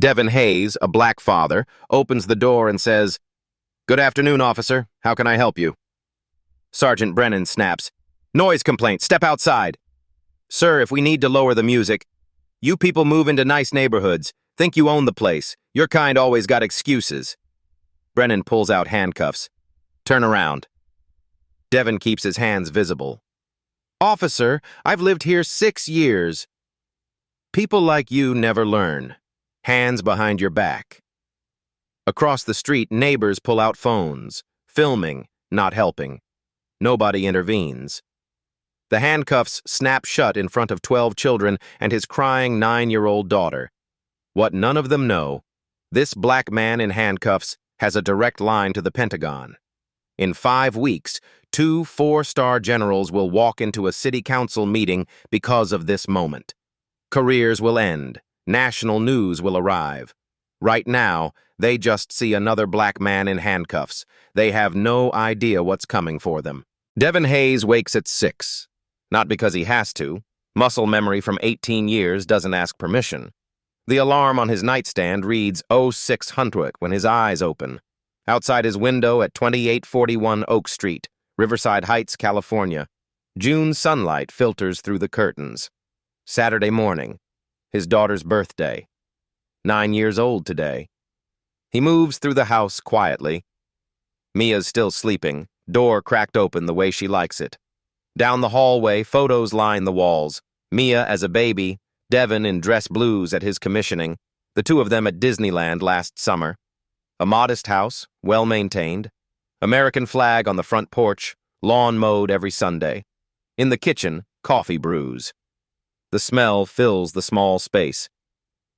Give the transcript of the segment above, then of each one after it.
Devin Hayes, a black father, opens the door and says, "Good afternoon, officer. How can I help you?" Sergeant Brennan snaps, "Noise complaint. Step outside." "Sir, if we need to lower the music, you people move into nice neighborhoods. Think you own the place. Your kind always got excuses." Brennan pulls out handcuffs. "Turn around." Devin keeps his hands visible. "Officer, I've lived here 6 years." People like you never learn. Hands behind your back. Across the street, neighbors pull out phones, filming, not helping. Nobody intervenes. The handcuffs snap shut in front of 12 children and his crying 9-year-old daughter. What none of them know, this black man in handcuffs has a direct line to the Pentagon. In 5 weeks, 2 4-star generals will walk into a city council meeting because of this moment. Careers will end. National news will arrive. Right now, they just see another black man in handcuffs. They have no idea what's coming for them. Devin Hayes wakes at 6. Not because he has to. Muscle memory from 18 years doesn't ask permission. The alarm on his nightstand reads 0600 when his eyes open. Outside his window at 2841 Oak Street, Riverside Heights, California. June sunlight filters through the curtains. Saturday morning. His daughter's birthday. 9 years old today. He moves through the house quietly. Mia's still sleeping, door cracked open the way she likes it. Down the hallway, photos line the walls. Mia as a baby, Devin in dress blues at his commissioning, the two of them at Disneyland last summer. A modest house, well-maintained. American flag on the front porch, lawn mowed every Sunday. In the kitchen, coffee brews. The smell fills the small space.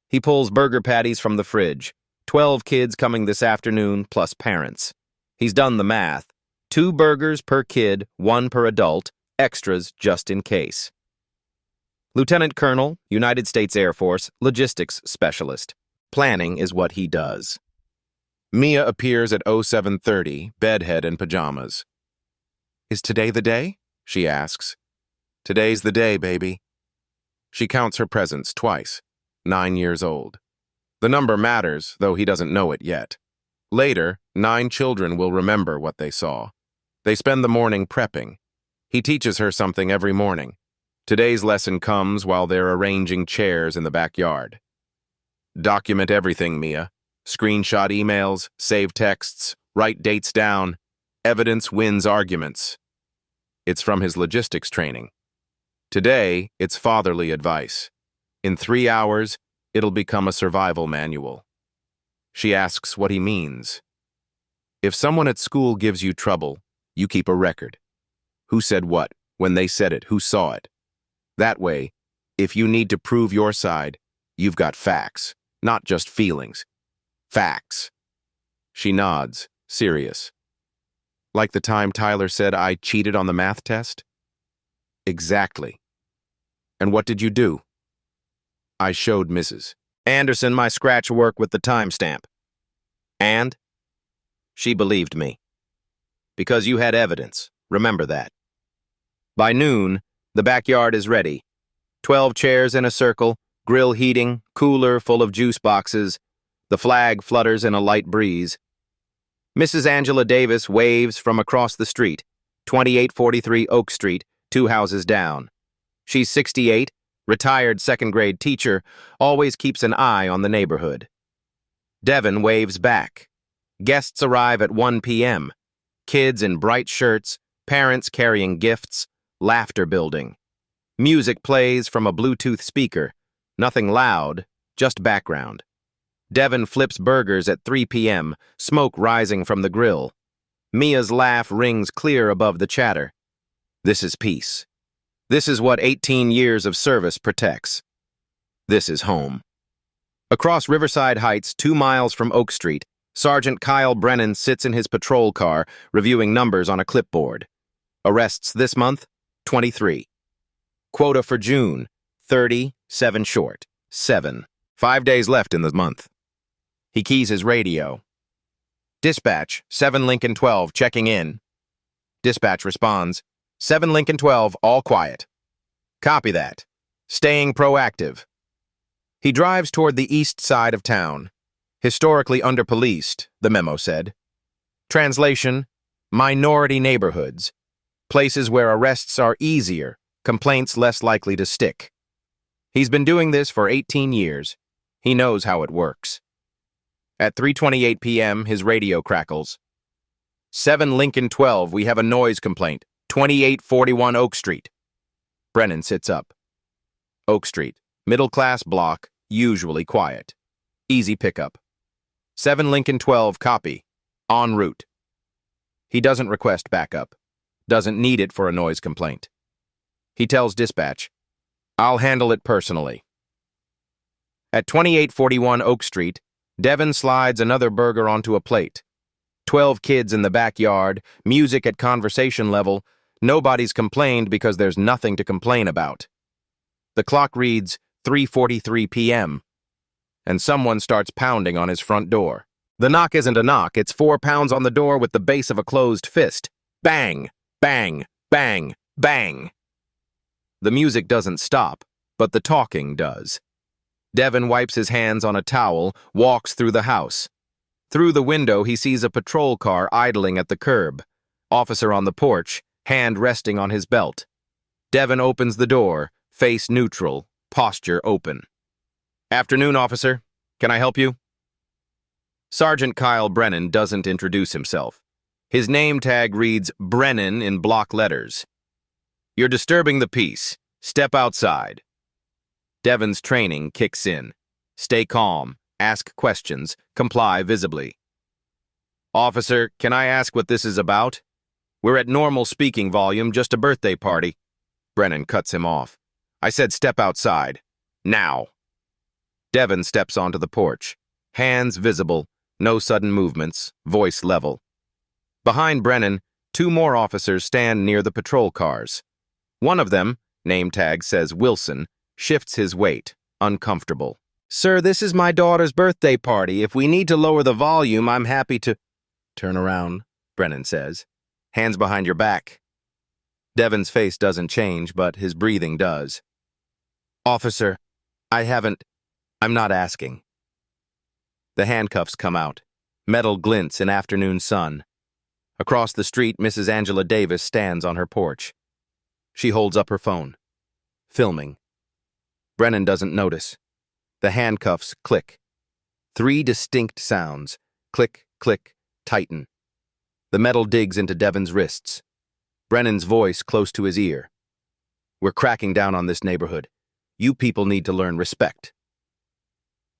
He pulls burger patties from the fridge. 12 kids coming this afternoon, plus parents. He's done the math. 2 burgers per kid, 1 per adult, extras just in case. Lieutenant Colonel, United States Air Force, logistics specialist. Planning is what he does. Mia appears at 0730, bedhead and pajamas. "Is today the day?" she asks. "Today's the day, baby." She counts her presents twice. 9 years old. The number matters, though he doesn't know it yet. Later, 9 children will remember what they saw. They spend the morning prepping. He teaches her something every morning. Today's lesson comes while they're arranging chairs in the backyard. Document everything, Mia. Screenshot emails, save texts, write dates down. Evidence wins arguments. It's from his logistics training. Today, it's fatherly advice. In 3 hours, it'll become a survival manual. She asks what he means. If someone at school gives you trouble, you keep a record. Who said what, when they said it, who saw it. That way, if you need to prove your side, you've got facts, not just feelings. Facts. She nods, serious. Like the time Tyler said I cheated on the math test? Exactly. And what did you do? I showed Mrs. Anderson my scratch work with the timestamp. And? She believed me. Because you had evidence. Remember that. By noon, the backyard is ready. 12 chairs in a circle, grill heating, cooler full of juice boxes. The flag flutters in a light breeze. Mrs. Angela Davis waves from across the street, 2843 Oak Street, 2 houses down. She's 68, retired second-grade teacher, always keeps an eye on the neighborhood. Devin waves back. Guests arrive at 1 p.m. Kids in bright shirts, parents carrying gifts, laughter building. Music plays from a Bluetooth speaker. Nothing loud, just background. Devin flips burgers at 3 p.m., smoke rising from the grill. Mia's laugh rings clear above the chatter. This is peace. This is what 18 years of service protects. This is home. Across Riverside Heights, 2 miles from Oak Street, Sergeant Kyle Brennan sits in his patrol car, reviewing numbers on a clipboard. Arrests this month, 23. Quota for June, 30, 7 short, 7. 5 days left in the month. He keys his radio. Dispatch, 7 Lincoln 12, checking in. Dispatch responds, 7 Lincoln 12, all quiet. Copy that. Staying proactive. He drives toward the east side of town. Historically underpoliced, the memo said. Translation: minority neighborhoods. Places where arrests are easier, complaints less likely to stick. He's been doing this for 18 years. He knows how it works. At 3:28 p.m., his radio crackles. 7 Lincoln 12, we have a noise complaint. 2841 Oak Street. Brennan sits up. Oak Street, middle-class block, usually quiet. Easy pickup. 7 Lincoln 12, copy. En route. He doesn't request backup. Doesn't need it for a noise complaint. He tells dispatch, I'll handle it personally. At 2841 Oak Street, Devin slides another burger onto a plate. 12 kids in the backyard, music at conversation level. Nobody's complained because there's nothing to complain about. The clock reads 3:43 p.m. and someone starts pounding on his front door. The knock isn't a knock, it's 4 pounds on the door with the base of a closed fist. Bang, bang, bang, bang. The music doesn't stop, but the talking does. Devin wipes his hands on a towel, walks through the house. Through the window, he sees a patrol car idling at the curb. Officer on the porch, hand resting on his belt. Devin opens the door, face neutral, posture open. Afternoon, officer. Can I help you? Sergeant Kyle Brennan doesn't introduce himself. His name tag reads Brennan in block letters. You're disturbing the peace. Step outside. Devin's training kicks in. Stay calm, ask questions, comply visibly. Officer, can I ask what this is about? We're at normal speaking volume, just a birthday party. Brennan cuts him off. I said step outside. Now. Devin steps onto the porch. Hands visible, no sudden movements, voice level. Behind Brennan, 2 more officers stand near the patrol cars. One of them, name tag says Wilson, shifts his weight, uncomfortable. Sir, this is my daughter's birthday party. If we need to lower the volume, I'm happy to... Turn around, Brennan says. Hands behind your back. Devin's face doesn't change, but his breathing does. Officer, I'm not asking. The handcuffs come out. Metal glints in afternoon sun. Across the street, Mrs. Angela Davis stands on her porch. She holds up her phone. Filming. Brennan doesn't notice. The handcuffs click. 3 distinct sounds. Click, click, tighten. The metal digs into Devin's wrists. Brennan's voice close to his ear. We're cracking down on this neighborhood. You people need to learn respect.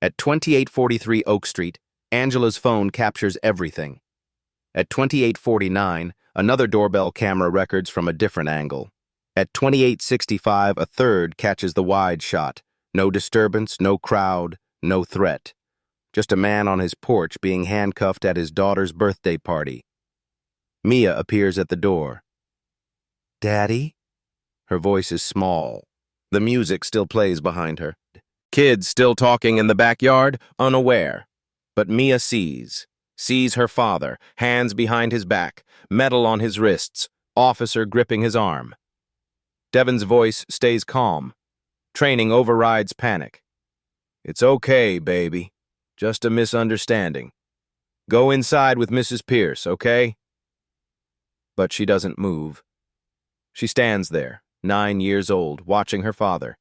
At 2843 Oak Street, Angela's phone captures everything. At 2849, another doorbell camera records from a different angle. At 2865, a third catches the wide shot. No disturbance, no crowd, no threat. Just a man on his porch being handcuffed at his daughter's birthday party. Mia appears at the door. Daddy? Her voice is small. The music still plays behind her. Kids still talking in the backyard, unaware. But Mia sees her father, hands behind his back, metal on his wrists, officer gripping his arm. Devin's voice stays calm. Training overrides panic. It's okay, baby. Just a misunderstanding. Go inside with Mrs. Pierce, okay? But she doesn't move. She stands there, 9 years old, watching her father.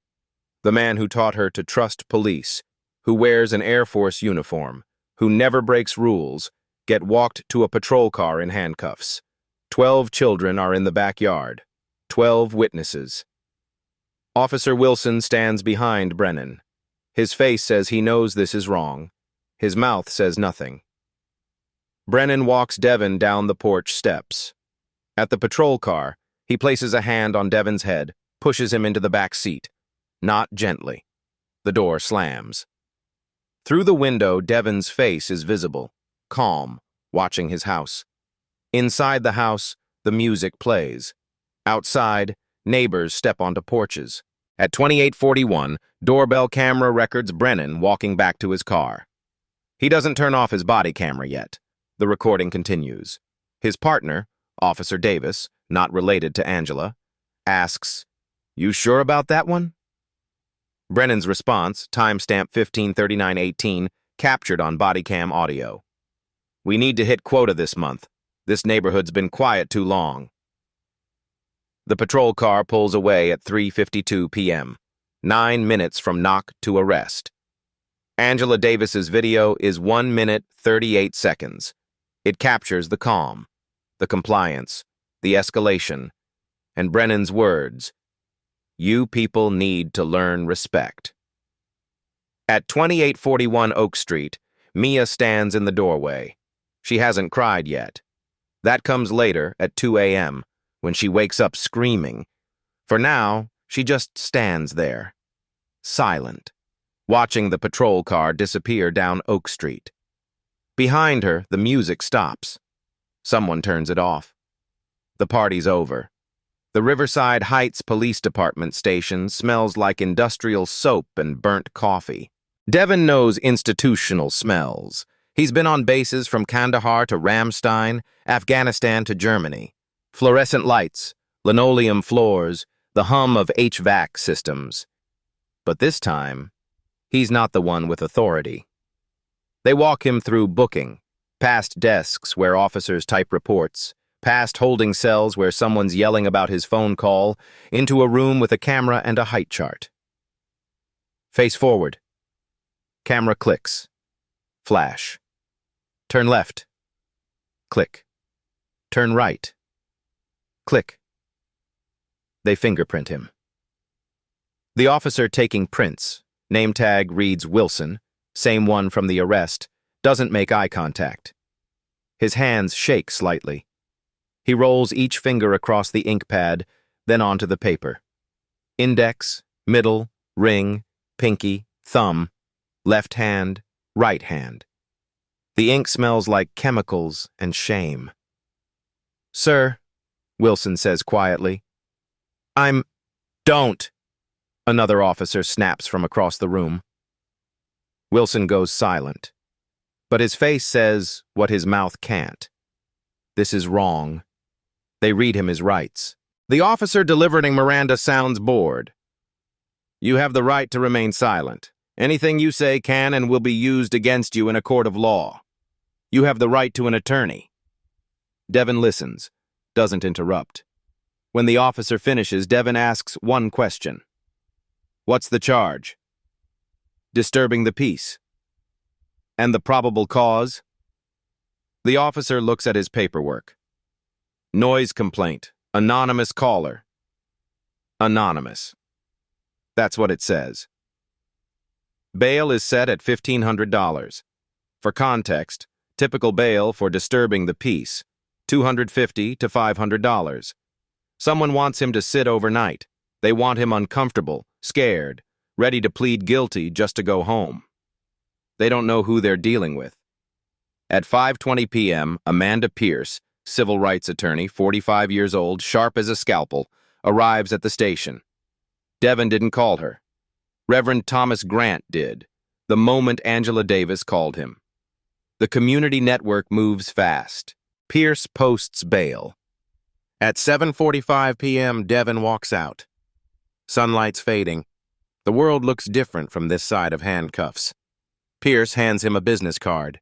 The man who taught her to trust police, who wears an Air Force uniform, who never breaks rules, get walked to a patrol car in handcuffs. 12 children are in the backyard. 12 witnesses. Officer Wilson stands behind Brennan. His face says he knows this is wrong. His mouth says nothing. Brennan walks Devin down the porch steps. At the patrol car, he places a hand on Devin's head, pushes him into the back seat. Not gently. The door slams. Through the window, Devin's face is visible, calm, watching his house. Inside the house, the music plays. Outside, neighbors step onto porches. At 2841, doorbell camera records Brennan walking back to his car. He doesn't turn off his body camera yet. The recording continues. His partner, Officer Davis, not related to Angela, asks, "You sure about that one?" Brennan's response, timestamp 15:39:18, captured on body cam audio. We need to hit quota this month. This neighborhood's been quiet too long. The patrol car pulls away at 3:52 p.m., 9 minutes from knock to arrest. Angela Davis's video is 1 minute 38 seconds. It captures the calm, the compliance, the escalation, and Brennan's words, "You people need to learn respect." At 2841 Oak Street, Mia stands in the doorway. She hasn't cried yet. That comes later at 2 a.m., when she wakes up screaming. For now, she just stands there, silent, watching the patrol car disappear down Oak Street. Behind her, the music stops. Someone turns it off. The party's over. The Riverside Heights Police Department station smells like industrial soap and burnt coffee. Devin knows institutional smells. He's been on bases from Kandahar to Ramstein, Afghanistan to Germany. Fluorescent lights, linoleum floors, the hum of HVAC systems. But this time, he's not the one with authority. They walk him through booking, past desks where officers type reports, past holding cells where someone's yelling about his phone call, into a room with a camera and a height chart. Face forward. Camera clicks. Flash. Turn left. Click. Turn right. Click. They fingerprint him. The officer taking prints, name tag reads Wilson, same one from the arrest, doesn't make eye contact. His hands shake slightly. He rolls each finger across the ink pad, then onto the paper. Index, middle, ring, pinky, thumb, left hand, right hand. The ink smells like chemicals and shame. "Sir," Wilson says quietly. Don't," another officer snaps from across the room. Wilson goes silent, but his face says what his mouth can't. This is wrong. They read him his rights. The officer delivering Miranda sounds bored. "You have the right to remain silent. Anything you say can and will be used against you in a court of law. You have the right to an attorney." Devin listens, doesn't interrupt. When the officer finishes, Devin asks one question. "What's the charge?" "Disturbing the peace." "And the probable cause?" The officer looks at his paperwork. "Noise complaint. Anonymous caller." Anonymous. That's what it says. Bail is set at $1,500. For context, typical bail for disturbing the peace, $250 to $500. Someone wants him to sit overnight. They want him uncomfortable, scared, ready to plead guilty just to go home. They don't know who they're dealing with. At 5:20 p.m., Amanda Pierce, civil rights attorney, 45 years old, sharp as a scalpel, arrives at the station. Devin didn't call her. Reverend Thomas Grant did, the moment Angela Davis called him. The community network moves fast. Pierce posts bail. At 7:45 p.m., Devin walks out. Sunlight's fading. The world looks different from this side of handcuffs. Pierce hands him a business card.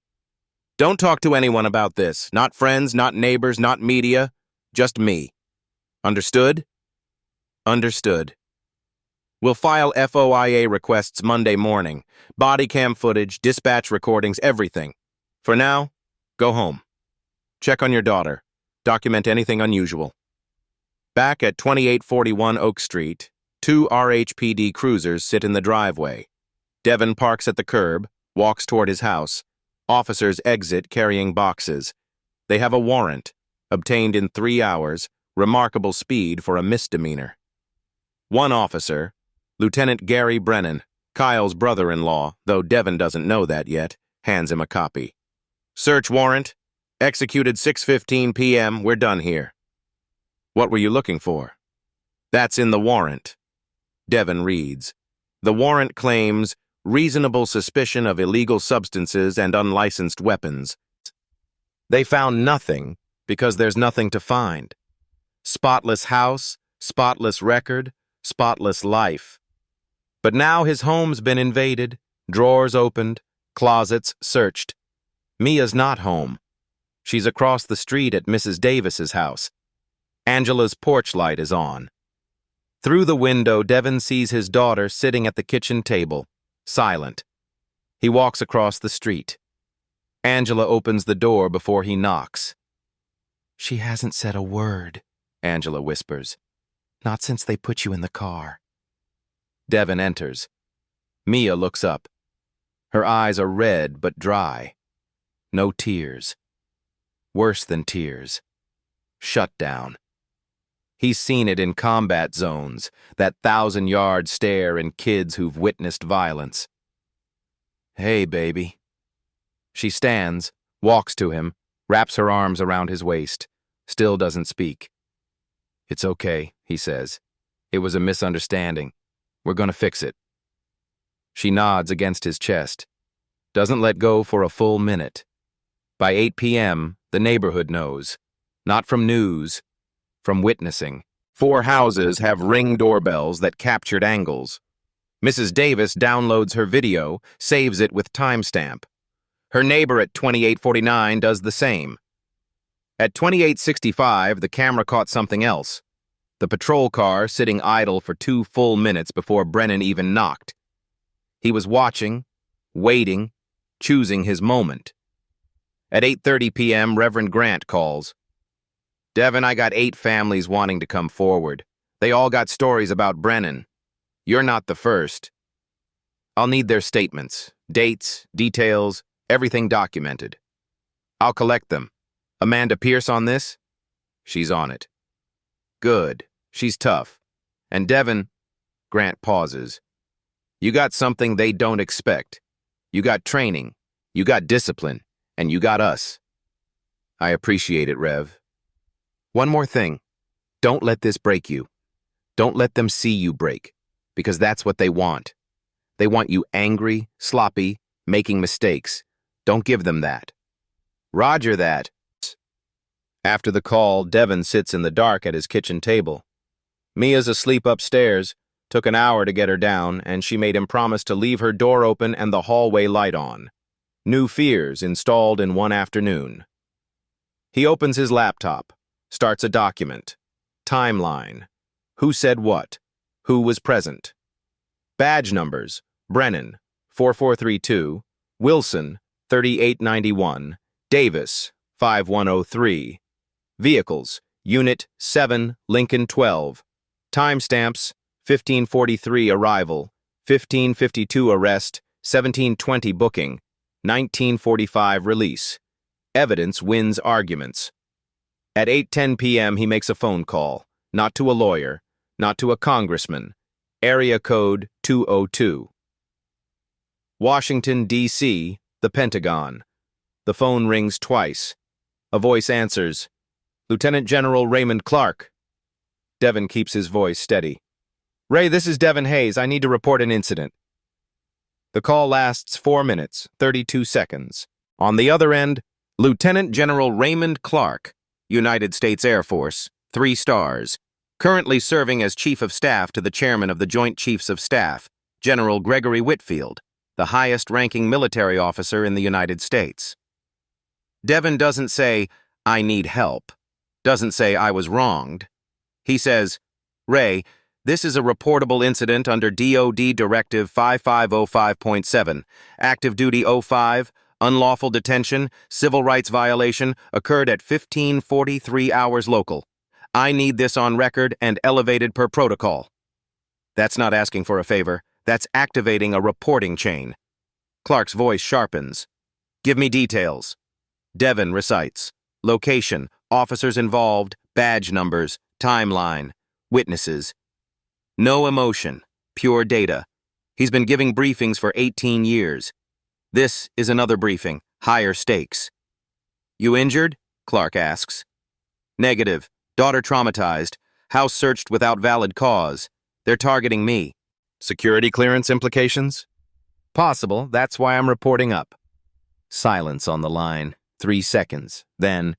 "Don't talk to anyone about this. Not friends, not neighbors, not media. Just me. Understood?" "Understood. We'll file FOIA requests Monday morning. Body cam footage, dispatch recordings, everything. For now, go home. Check on your daughter. Document anything unusual." Back at 2841 Oak Street, 2 RHPD cruisers sit in the driveway. Devin parks at the curb, walks toward his house. Officers exit carrying boxes. They have a warrant, obtained in 3 hours, remarkable speed for a misdemeanor. One officer, Lieutenant Gary Brennan, Kyle's brother-in-law, though Devin doesn't know that yet, hands him a copy. "Search warrant. Executed 6:15 p.m. We're done here." "What were you looking for?" "That's in the warrant." Devin reads. The warrant claims reasonable suspicion of illegal substances and unlicensed weapons. They found nothing because there's nothing to find. Spotless house, spotless record, spotless life. But now his home's been invaded, drawers opened, closets searched. Mia's not home. She's across the street at Mrs. Davis's house. Angela's porch light is on. Through the window, Devin sees his daughter sitting at the kitchen table, silent. He walks across the street. Angela opens the door before he knocks. "She hasn't said a word," Angela whispers. "Not since they put you in the car." Devin enters. Mia looks up. Her eyes are red but dry. No tears. Worse than tears. Shutdown. He's seen it in combat zones, that 1,000-yard stare in kids who've witnessed violence. "Hey, baby." She stands, walks to him, wraps her arms around his waist, still doesn't speak. "It's okay," he says. "It was a misunderstanding. We're gonna fix it." She nods against his chest, doesn't let go for a full minute. By 8 p.m., the neighborhood knows. Not from news, from witnessing. 4 houses have Ring doorbells that captured angles. Mrs. Davis downloads her video, saves it with timestamp. Her neighbor at 2849 does the same. At 2865, the camera caught something else. The patrol car sitting idle for 2 full minutes before Brennan even knocked. He was watching, waiting, choosing his moment. At 8:30 p.m., Reverend Grant calls. "Devin, I got 8 families wanting to come forward. They all got stories about Brennan. You're not the first. I'll need their statements, dates, details, everything documented. I'll collect them. Amanda Pierce on this?" "She's on it." "Good. She's tough. And Devin," Grant pauses, "you got something they don't expect. You got training, you got discipline, and you got us." "I appreciate it, Rev. One more thing. Don't let this break you. Don't let them see you break, because that's what they want. They want you angry, sloppy, making mistakes. Don't give them that." "Roger that." After the call, Devin sits in the dark at his kitchen table. Mia's asleep upstairs. Took an hour to get her down, and she made him promise to leave her door open and the hallway light on. New fears installed in one afternoon. He opens his laptop, starts a document. Timeline. Who said what? Who was present? Badge numbers. Brennan, 4432. Wilson, 3891. Davis, 5103. Vehicles. Unit 7, Lincoln 12. Timestamps. 1543 arrival, 1552 arrest, 1720 booking, 1945 release. Evidence wins arguments. At 8:10 p.m. he makes a phone call, not to a lawyer, not to a congressman. Area code 202. Washington, D.C., the Pentagon. The phone rings twice. A voice answers. "Lieutenant General Raymond Clark." Devin keeps his voice steady. "Ray, this is Devin Hayes. I need to report an incident." The call lasts 4 minutes, 32 seconds. On the other end, Lieutenant General Raymond Clark, United States Air Force, 3 stars, currently serving as Chief of Staff to the Chairman of the Joint Chiefs of Staff, General Gregory Whitfield, the highest-ranking military officer in the United States. Devin doesn't say, "I need help," doesn't say, "I was wronged." He says, "Ray, this is a reportable incident under DoD Directive 5505.7, active duty 05, unlawful detention, civil rights violation, occurred at 15:43 hours local. I need this on record and elevated per protocol." That's not asking for a favor, that's activating a reporting chain. Clark's voice sharpens. "Give me details." Devin recites. Location, officers involved, badge numbers, timeline, witnesses. No emotion, pure data. He's been giving briefings for 18 years. This is another briefing, higher stakes. "You injured?" Clark asks. "Negative. Daughter traumatized. House searched without valid cause. They're targeting me." "Security clearance implications?" "Possible. That's why I'm reporting up." Silence on the line. 3 seconds. Then,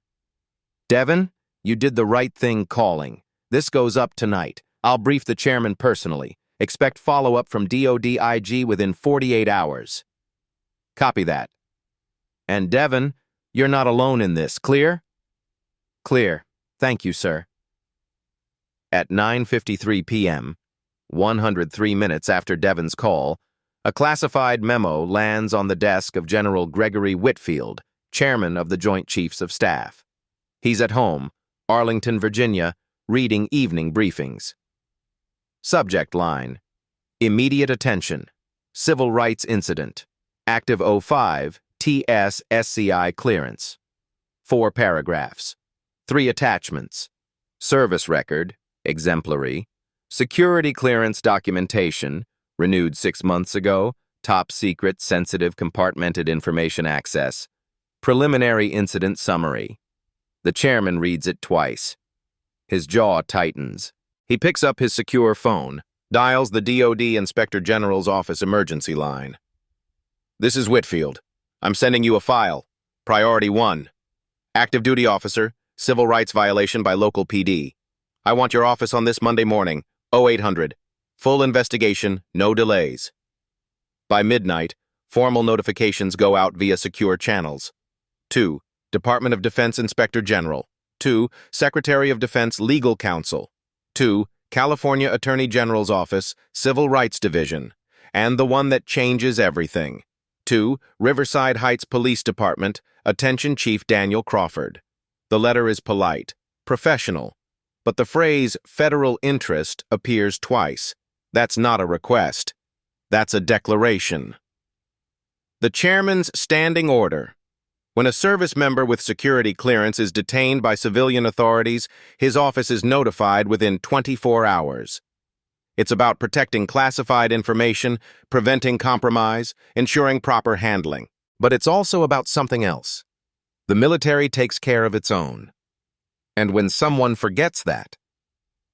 "Devin, you did the right thing calling. This goes up tonight. I'll brief the chairman personally. Expect follow-up from DOD-IG within 48 hours. Copy that. And Devon, you're not alone in this. Clear? Clear. Thank you, sir. At 9:53 p.m., 103 minutes after Devon's call, a classified memo lands on the desk of General Gregory Whitfield, chairman of the Joint Chiefs of Staff. He's at home, Arlington, Virginia, reading evening briefings. Subject line: Immediate attention. Civil rights incident. Active 05, TS-SCI clearance. 4 paragraphs. 3 attachments. Service record, exemplary. Security clearance documentation, renewed 6 months ago. Top secret, sensitive, compartmented information access. Preliminary incident summary. The chairman reads it twice. His jaw tightens. He picks up his secure phone, dials the DOD Inspector General's office emergency line. This is Whitfield. I'm sending you a file. Priority 1. Active duty officer, civil rights violation by local PD. I want your office on this Monday morning, 0800. Full investigation, no delays. By midnight, formal notifications go out via secure channels. 2. Department of Defense Inspector General. 2. Secretary of Defense Legal Counsel. 2. California Attorney General's Office, Civil Rights Division. And the one that changes everything. 2. Riverside Heights Police Department, attention Chief Daniel Crawford. The letter is polite, professional, but the phrase federal interest appears twice. That's not a request. That's a declaration. The chairman's standing order. When a service member with security clearance is detained by civilian authorities, his office is notified within 24 hours. It's about protecting classified information, preventing compromise, ensuring proper handling. But it's also about something else. The military takes care of its own. And when someone forgets that,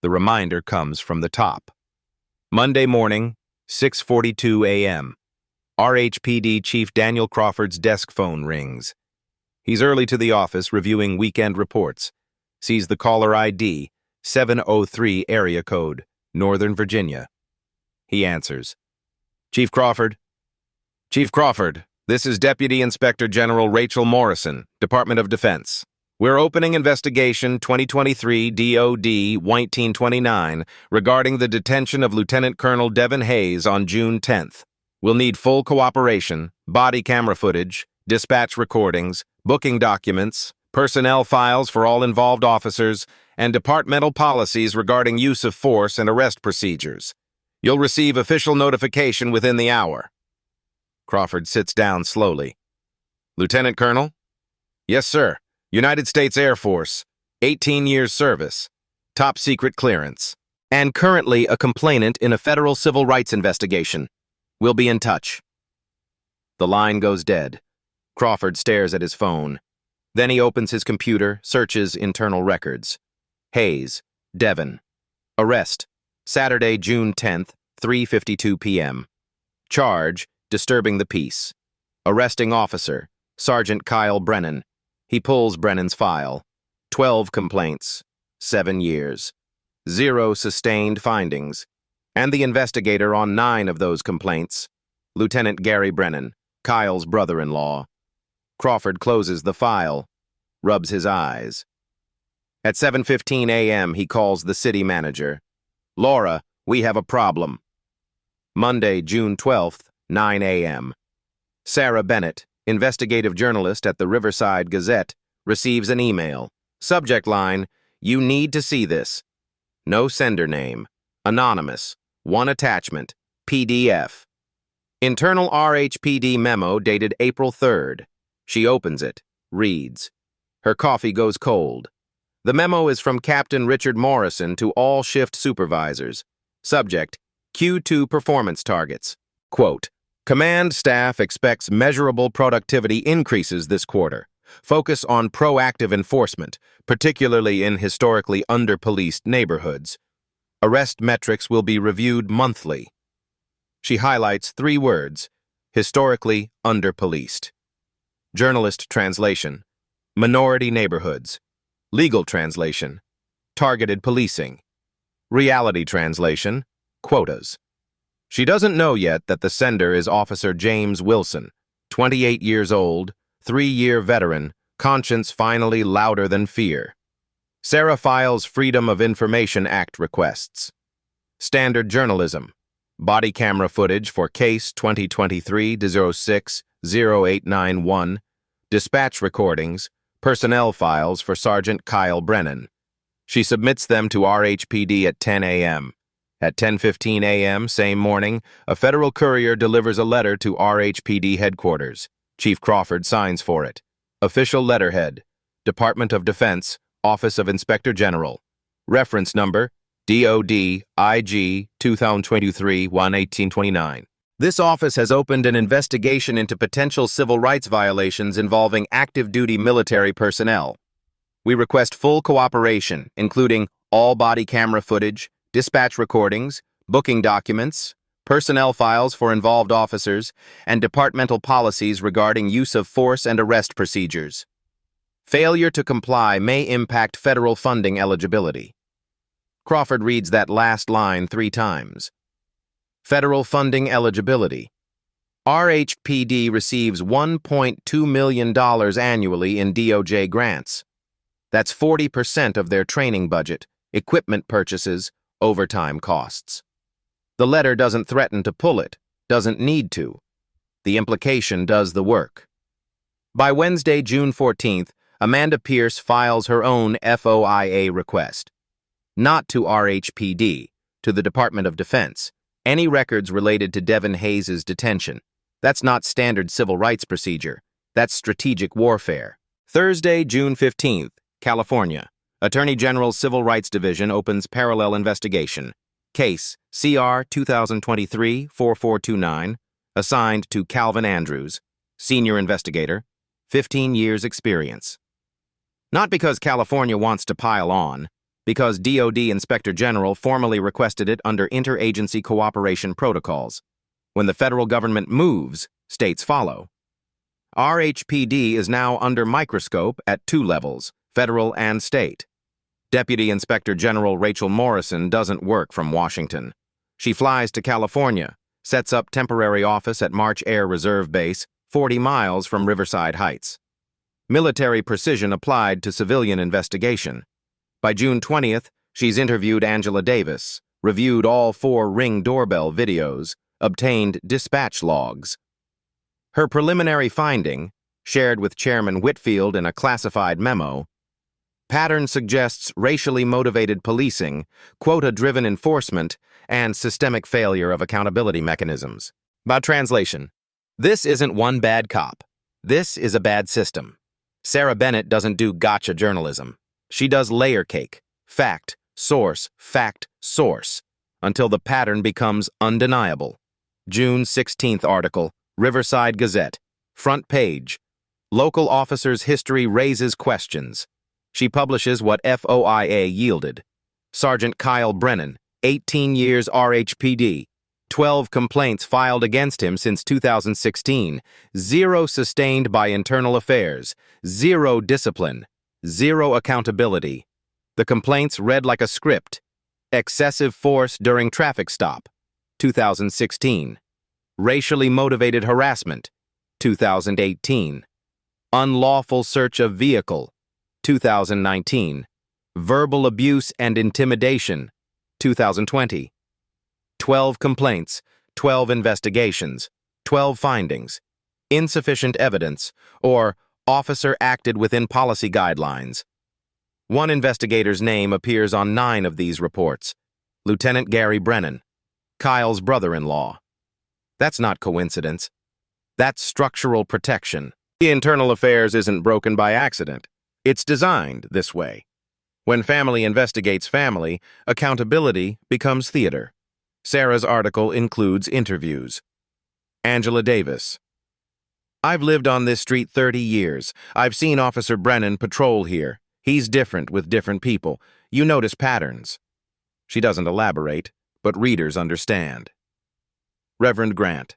the reminder comes from the top. Monday morning, 6:42 a.m. RHPD Chief Daniel Crawford's desk phone rings. He's early to the office reviewing weekend reports. Sees the caller ID, 703 area code, Northern Virginia. He answers. Chief Crawford. Chief Crawford, this is Deputy Inspector General Rachel Morrison, Department of Defense. We're opening investigation 2023 DOD 1929 regarding the detention of Lieutenant Colonel Devon Hayes on June 10th. We'll need full cooperation, body camera footage, dispatch recordings, booking documents, personnel files for all involved officers, and departmental policies regarding use of force and arrest procedures. You'll receive official notification within the hour. Crawford sits down slowly. Lieutenant Colonel? Yes, sir. United States Air Force. 18 years service. Top secret clearance. And currently a complainant in a federal civil rights investigation. We'll be in touch. The line goes dead. Crawford stares at his phone. Then he opens his computer, searches internal records. Hayes, Devon. Arrest. Saturday, June 10th, 3:52 p.m. Charge, disturbing the peace. Arresting officer, Sergeant Kyle Brennan. He pulls Brennan's file. 12 complaints. 7 years. 0 sustained findings. And the investigator on 9 of those complaints. Lieutenant Gary Brennan, Kyle's brother-in-law. Crawford closes the file, rubs his eyes. At 7:15 a.m., he calls the city manager. Laura, we have a problem. Monday, June 12th, 9 a.m. Sarah Bennett, investigative journalist at the Riverside Gazette, receives an email. Subject line, you need to see this. No sender name. Anonymous. 1 attachment. PDF. Internal RHPD memo dated April 3rd. She opens it, reads. Her coffee goes cold. The memo is from Captain Richard Morrison to all shift supervisors. Subject, Q2 performance targets. Quote, Command staff expects measurable productivity increases this quarter. Focus on proactive enforcement, particularly in historically under-policed neighborhoods. Arrest metrics will be reviewed monthly. She highlights 3 words, historically under-policed. Journalist translation, minority neighborhoods. Legal translation, targeted policing. Reality translation, quotas. She doesn't know yet that the sender is Officer James Wilson, 28 years old, 3-year veteran, conscience finally louder than fear. Sarah files Freedom of Information Act requests. Standard journalism. Body camera footage for case 2023-06-0891. Dispatch recordings. Personnel files for Sergeant Kyle Brennan. She submits them to RHPD at 10 a.m. At 10:15 a.m. same morning, a federal courier delivers a letter to RHPD headquarters. Chief Crawford signs for it. Official letterhead. Department of Defense, Office of Inspector General. Reference number, DOD IG 2023-11829. This office has opened an investigation into potential civil rights violations involving active-duty military personnel. We request full cooperation, including all body camera footage, dispatch recordings, booking documents, personnel files for involved officers, and departmental policies regarding use of force and arrest procedures. Failure to comply may impact federal funding eligibility. Crawford reads that last line 3 times. Federal funding eligibility. RHPD receives $1.2 million annually in DOJ grants. That's 40% of their training budget, equipment purchases, overtime costs. The letter doesn't threaten to pull it, doesn't need to. The implication does the work. By Wednesday, June 14th, Amanda Pierce files her own FOIA request. Not to RHPD, to the Department of Defense. Any records related to Devin Hayes' detention. That's not standard civil rights procedure. That's strategic warfare. Thursday, June 15th, California. Attorney General's Civil Rights Division opens parallel investigation. Case CR 2023-4429, assigned to Calvin Andrews, senior investigator, 15 years experience. Not because California wants to pile on, because DOD Inspector General formally requested it under interagency cooperation protocols. When the federal government moves, states follow. RHPD is now under microscope at 2 levels, federal and state. Deputy Inspector General Rachel Morrison doesn't work from Washington. She flies to California, sets up temporary office at March Air Reserve Base, 40 miles from Riverside Heights. Military precision applied to civilian investigation. By June 20th, she's interviewed Angela Davis, reviewed all 4 Ring doorbell videos, obtained dispatch logs. Her preliminary finding, shared with Chairman Whitfield in a classified memo, pattern suggests racially motivated policing, quota-driven enforcement, and systemic failure of accountability mechanisms. By translation, this isn't one bad cop. This is a bad system. Sarah Bennett doesn't do gotcha journalism. She does layer cake, fact, source, until the pattern becomes undeniable. June 16th article, Riverside Gazette, front page. Local officer's history raises questions. She publishes what FOIA yielded. Sergeant Kyle Brennan, 18 years RHPD, 12 complaints filed against him since 2016, 0 sustained by internal affairs, 0 discipline, 0 accountability. The complaints read like a script. Excessive force during traffic stop, 2016. Racially motivated harassment, 2018. Unlawful search of vehicle, 2019. Verbal abuse and intimidation, 2020. 12 complaints, 12 investigations, 12 findings. Insufficient evidence, or officer acted within policy guidelines. One investigator's name appears on 9 of these reports. Lieutenant Gary Brennan, Kyle's brother-in-law. That's not coincidence. That's structural protection. The internal affairs isn't broken by accident. It's designed this way. When family investigates family, accountability becomes theater. Sarah's article includes interviews. Angela Davis. I've lived on this street 30 years. I've seen Officer Brennan patrol here. He's different with different people. You notice patterns. She doesn't elaborate, but readers understand. Reverend Grant.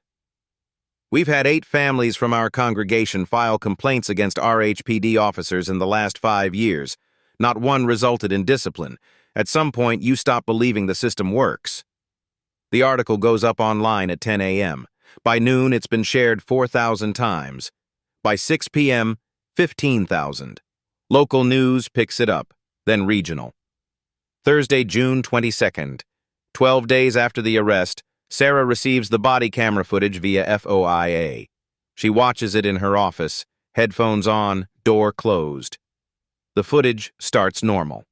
We've had 8 families from our congregation file complaints against RHPD officers in the last 5 years. Not one resulted in discipline. At some point, you stop believing the system works. The article goes up online at 10 a.m. By noon, it's been shared 4,000 times. By 6 p.m., 15,000. Local news picks it up, then regional. Thursday, June 22nd. 12 days after the arrest, Sarah receives the body camera footage via FOIA. She watches it in her office, headphones on, door closed. The footage starts normal.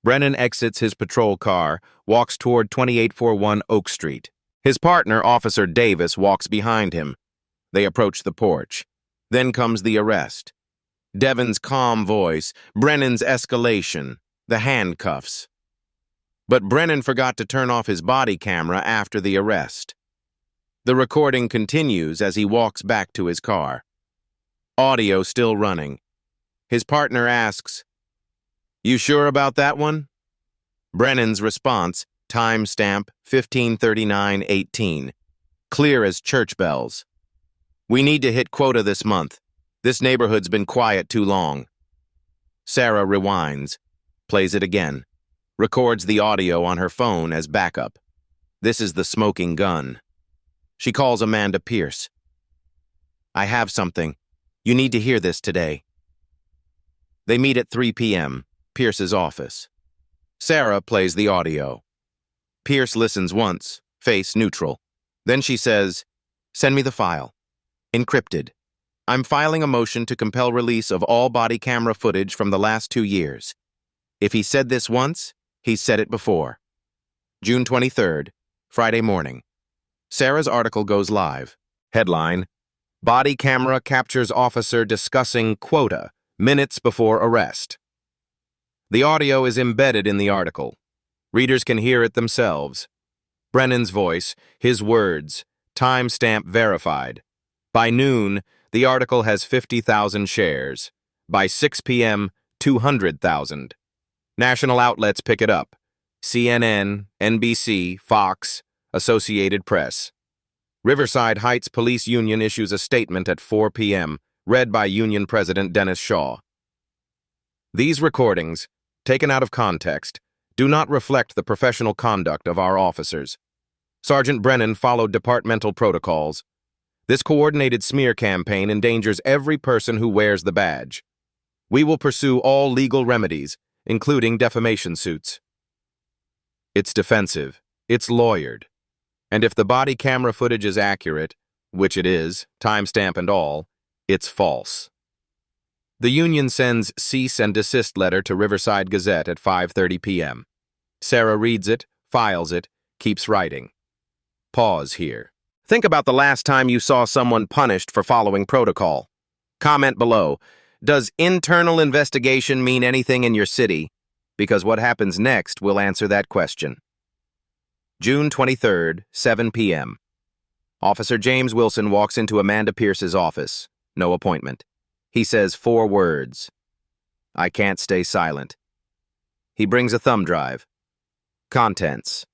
Brennan exits his patrol car, walks toward 2841 Oak Street. His partner, Officer Davis, walks behind him. They approach the porch. Then comes the arrest. Devin's calm voice, Brennan's escalation, the handcuffs. But Brennan forgot to turn off his body camera after the arrest. The recording continues as he walks back to his car. Audio still running. His partner asks, "You sure about that one?" Brennan's response, timestamp 15:39:18, clear as church bells. "We need to hit quota this month. This neighborhood's been quiet too long." Sarah rewinds, plays it again, records the audio on her phone as backup. This is the smoking gun. She calls Amanda Pierce. "I have something. You need to hear this today." They meet at 3 p.m., Pierce's office. Sarah plays the audio. Pierce listens once, face neutral. Then she says, "Send me the file. Encrypted. I'm filing a motion to compel release of all body camera footage from the last 2 years. If he said this once, he's said it before." June 23rd, Friday morning. Sarah's article goes live. Headline, "Body camera captures officer discussing quota minutes before arrest." The audio is embedded in the article. Readers can hear it themselves. Brennan's voice, his words, timestamp verified. By noon, the article has 50,000 shares. By 6 p.m., 200,000. National outlets pick it up. CNN, NBC, Fox, Associated Press. Riverside Heights Police Union issues a statement at 4 p.m., read by Union President Dennis Shaw. These recordings, taken out of context, do not reflect the professional conduct of our officers. Sergeant Brennan followed departmental protocols. This coordinated smear campaign endangers every person who wears the badge. We will pursue all legal remedies, including defamation suits. It's defensive. It's lawyered. And if the body camera footage is accurate, which it is, timestamp and all, it's false. The union sends cease and desist letter to Riverside Gazette at 5:30 p.m. Sarah reads it, files it, keeps writing. Pause here. Think about the last time you saw someone punished for following protocol. Comment below. Does internal investigation mean anything in your city? Because what happens next will answer that question. June 23rd, 7 p.m. Officer James Wilson walks into Amanda Pierce's office. No appointment. He says 4 words. "I can't stay silent." He brings a thumb drive. Contents.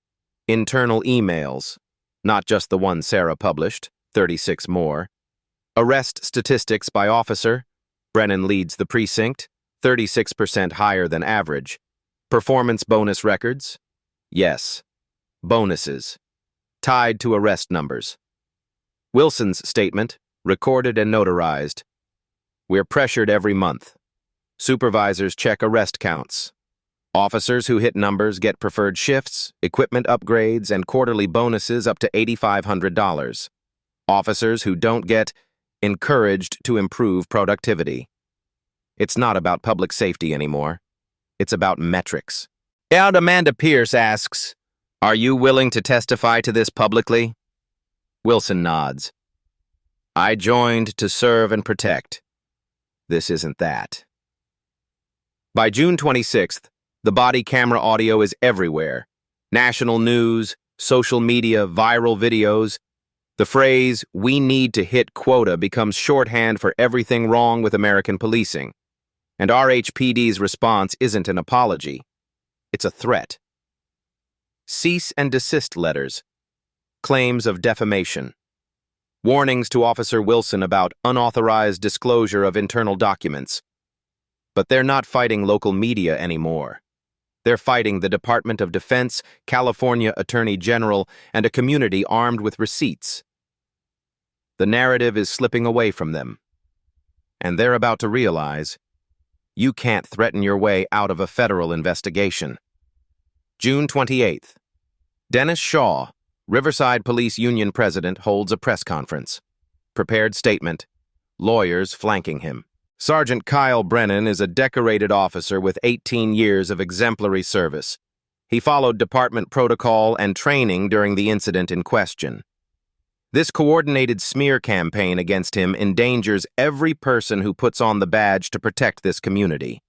Internal emails. Not just the one Sarah published, 36 more. Arrest statistics by officer. Brennan leads the precinct, 36% higher than average. Performance bonus records. Yes. Bonuses. Tied to arrest numbers. Wilson's statement, recorded and notarized. "We're pressured every month. Supervisors check arrest counts. Officers who hit numbers get preferred shifts, equipment upgrades, and quarterly bonuses up to $8,500. Officers who don't get encouraged to improve productivity." It's not about public safety anymore. It's about metrics. And Amanda Pierce asks, "Are you willing to testify to this publicly?" Wilson nods. "I joined to serve and protect. This isn't that." By June 26th, the body camera audio is everywhere. National news, social media, viral videos. The phrase, "we need to hit quota," becomes shorthand for everything wrong with American policing. And RHPD's response isn't an apology. It's a threat. Cease and desist letters. Claims of defamation. Warnings to Officer Wilson about unauthorized disclosure of internal documents. But they're not fighting local media anymore. They're fighting the Department of Defense, California Attorney General, and a community armed with receipts. The narrative is slipping away from them, and they're about to realize you can't threaten your way out of a federal investigation. June 28th. Dennis Shaw, Riverside Police Union president, holds a press conference. Prepared statement. Lawyers flanking him. Sergeant Kyle Brennan is a decorated officer with 18 years of exemplary service. He followed department protocol and training during the incident in question. This coordinated smear campaign against him endangers every person who puts on the badge to protect this community.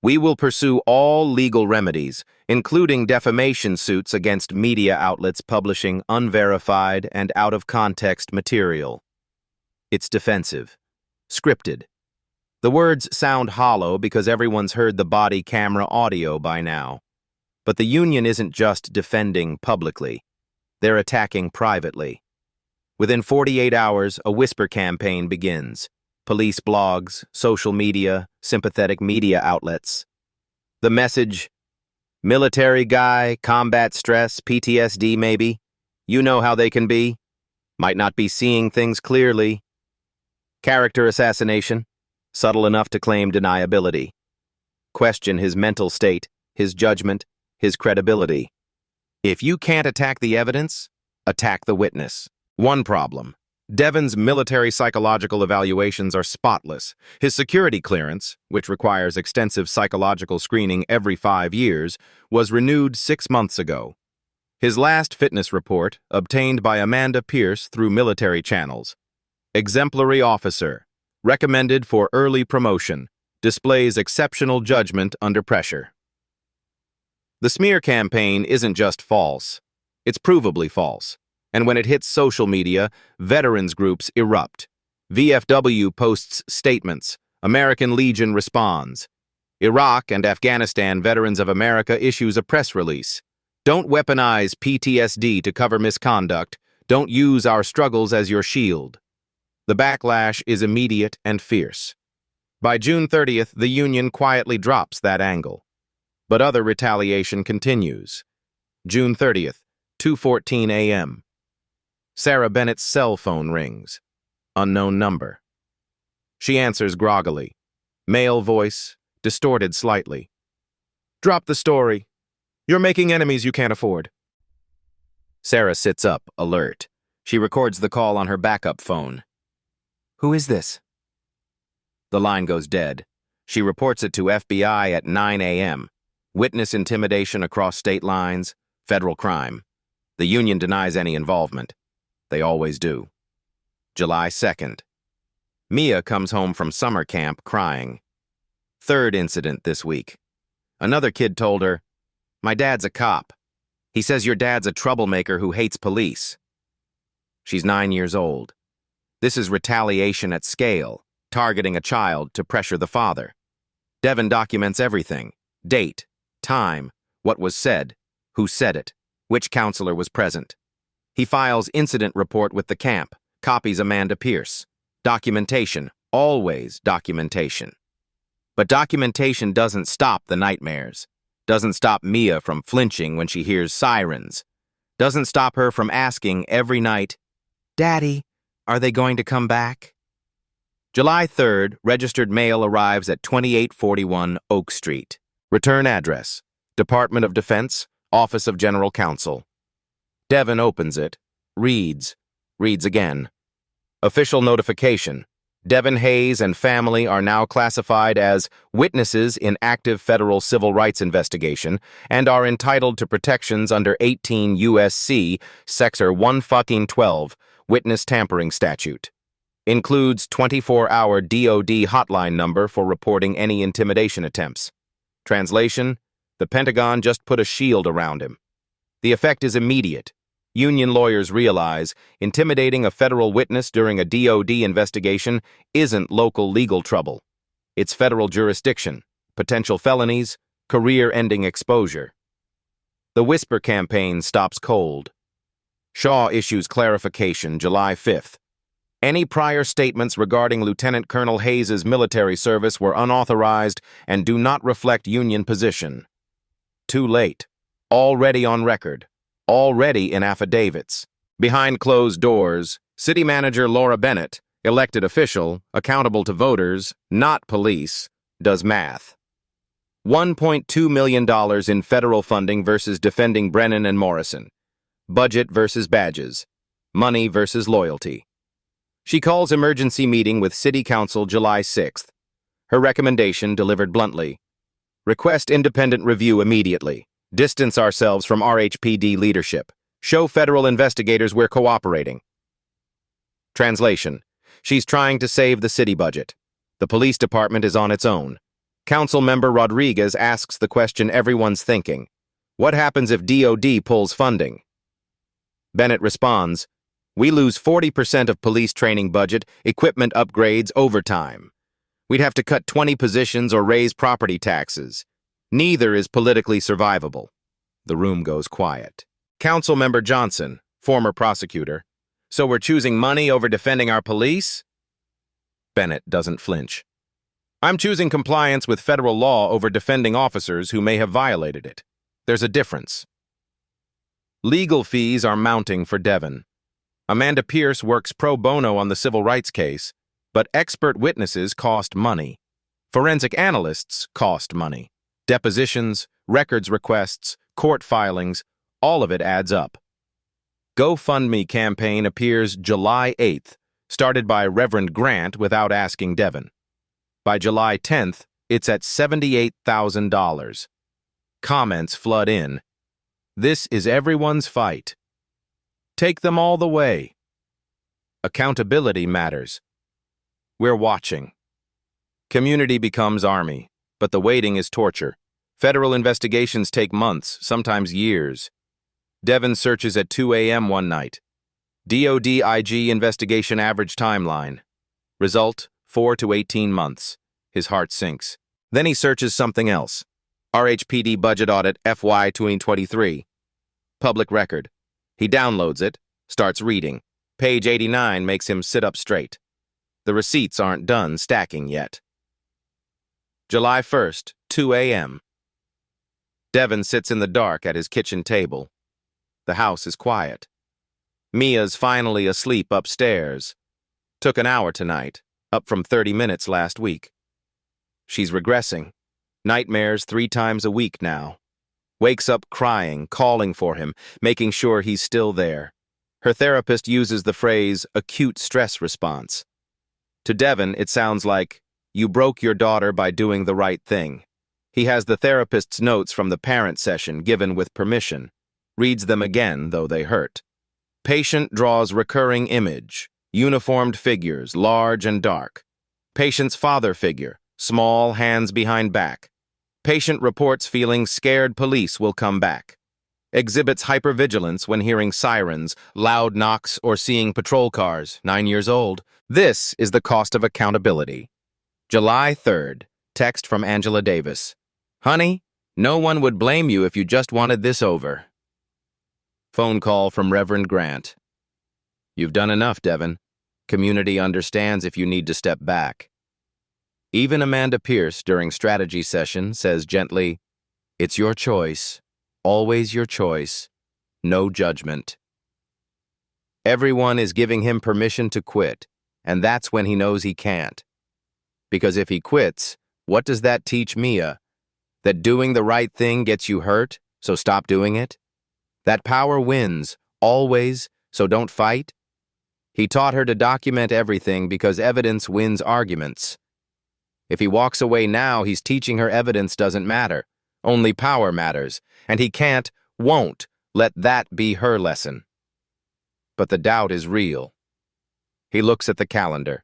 We will pursue all legal remedies, including defamation suits against media outlets publishing unverified and out-of-context material. It's defensive, scripted. The words sound hollow because everyone's heard the body camera audio by now. But the union isn't just defending publicly. They're attacking privately. Within 48 hours, a whisper campaign begins. Police blogs, social media, sympathetic media outlets. The message: military guy, combat stress, PTSD maybe. You know how they can be. Might not be seeing things clearly. Character assassination, subtle enough to claim deniability. Question his mental state, his judgment, his credibility. If you can't attack the evidence, attack the witness. One problem. Devin's military psychological evaluations are spotless. His security clearance, which requires extensive psychological screening every 5 years, was renewed 6 months ago. His last fitness report, obtained by Amanda Pierce through military channels. Exemplary officer, recommended for early promotion, displays exceptional judgment under pressure. The smear campaign isn't just false, it's provably false. And when it hits social media, veterans groups erupt. VFW posts statements. American Legion responds. Iraq and Afghanistan Veterans of America issues a press release. Don't weaponize PTSD to cover misconduct. Don't use our struggles as your shield. The backlash is immediate and fierce. By June 30th, the union quietly drops that angle. But other retaliation continues. June 30th, 2:14 a.m. Sarah Bennett's cell phone rings. Unknown number. She answers groggily. Male voice, distorted slightly. Drop the story. You're making enemies you can't afford. Sarah sits up, alert. She records the call on her backup phone. Who is this? The line goes dead. She reports it to FBI at 9 a.m. Witness intimidation across state lines, federal crime. The union denies any involvement. They always do. July 2nd. Mia comes home from summer camp crying. Third incident this week. Another kid told her, "My dad's a cop. He says your dad's a troublemaker who hates police." She's 9 years old. This is retaliation at scale, targeting a child to pressure the father. Devin documents everything. Date, time, what was said, who said it, which counselor was present. He files incident report with the camp, copies Amanda Pierce. Documentation, always documentation. But documentation doesn't stop the nightmares. Doesn't stop Mia from flinching when she hears sirens. Doesn't stop her from asking every night, "Daddy, are they going to come back?" July 3rd, registered mail arrives at 2841 Oak Street. Return address, Department of Defense, Office of General Counsel. Devin opens it, reads again. Official notification. Devin Hayes and family are now classified as witnesses in active federal civil rights investigation and are entitled to protections under 18 U.S.C. Section 112, Witness Tampering Statute. Includes 24-hour DOD hotline number for reporting any intimidation attempts. Translation: the Pentagon just put a shield around him. The effect is immediate. Union lawyers realize intimidating a federal witness during a DOD investigation isn't local legal trouble. It's federal jurisdiction, potential felonies, career-ending exposure. The whisper campaign stops cold. Shaw issues clarification July 5th. Any prior statements regarding Lieutenant Colonel Hayes' military service were unauthorized and do not reflect Union position. too late. Already on record. Already in affidavits. Behind closed doors, City Manager Laura Bennett, elected official, accountable to voters, not police, does math. $1.2 million in federal funding versus defending Brennan and Morrison. Budget versus badges. Money versus loyalty. She calls emergency meeting with City Council July 6th. Her recommendation delivered bluntly. Request independent review immediately. Distance ourselves from RHPD leadership. Show federal investigators we're cooperating. Translation. She's trying to save the city budget. The police department is on its own. Council member Rodriguez asks the question everyone's thinking. What happens if DOD pulls funding? Bennett responds, we lose 40% of police training budget, equipment upgrades, overtime. We'd have to cut 20 positions or raise property taxes. Neither is politically survivable. The room goes quiet. Councilmember Johnson, former prosecutor. So we're choosing money over defending our police? Bennett doesn't flinch. I'm choosing compliance with federal law over defending officers who may have violated it. There's a difference. Legal fees are mounting for Devon. Amanda Pierce works pro bono on the civil rights case, but expert witnesses cost money. Forensic analysts cost money. Depositions, records requests, court filings, all of it adds up. GoFundMe campaign appears July 8th, started by Reverend Grant without asking Devon. By July 10th, it's at $78,000. Comments flood in. This is everyone's fight. Take them all the way. Accountability matters. We're watching. Community becomes army, but the waiting is torture. Federal investigations take months, sometimes years. Devon searches at 2 a.m. one night. DOD IG investigation average timeline. Result, 4 to 18 months. His heart sinks. Then he searches something else. RHPD budget audit FY 2023. Public record. He downloads it, starts reading. Page 89 makes him sit up straight. The receipts aren't done stacking yet. July 1st, 2 a.m. Devon sits in the dark at his kitchen table. The house is quiet. Mia's finally asleep upstairs. Took an hour tonight, up from 30 minutes last week. She's regressing. Nightmares 3 times a week now. Wakes up crying, calling for him, making sure he's still there. Her therapist uses the phrase acute stress response. To Devon, it sounds like, you broke your daughter by doing the right thing. He has the therapist's notes from the parent session given with permission. Reads them again, though they hurt. Patient draws recurring image. Uniformed figures, large and dark. Patient's father figure, small, hands behind back. Patient reports feeling scared police will come back. Exhibits hypervigilance when hearing sirens, loud knocks, or seeing patrol cars, 9 years old. This is the cost of accountability. July 3rd, text from Angela Davis. Honey, no one would blame you if you just wanted this over. Phone call from Reverend Grant. You've done enough, Devon. Community understands if you need to step back. Even Amanda Pierce, during strategy session, says gently, it's your choice. Always your choice. No judgment. Everyone is giving him permission to quit, and that's when he knows he can't. Because if he quits, what does that teach Mia? That doing the right thing gets you hurt, so stop doing it? That power wins, always, so don't fight? He taught her to document everything because evidence wins arguments. If he walks away now, he's teaching her evidence doesn't matter. Only power matters, and he can't, won't, let that be her lesson. But the doubt is real. He looks at the calendar.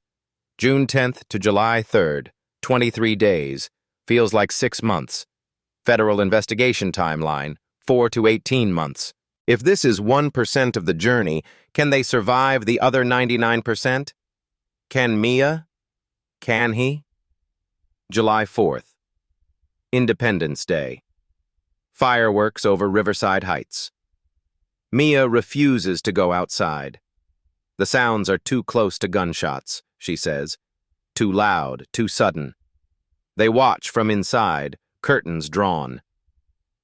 June 10th to July 3rd, 23 days, feels like 6 months. Federal investigation timeline, 4 to 18 months. If this is 1% of the journey, can they survive the other 99%? Can Mia? Can he? July 4th. Independence Day. Fireworks over Riverside Heights. Mia refuses to go outside. The sounds are too close to gunshots, she says. Too loud, too sudden. They watch from inside, curtains drawn.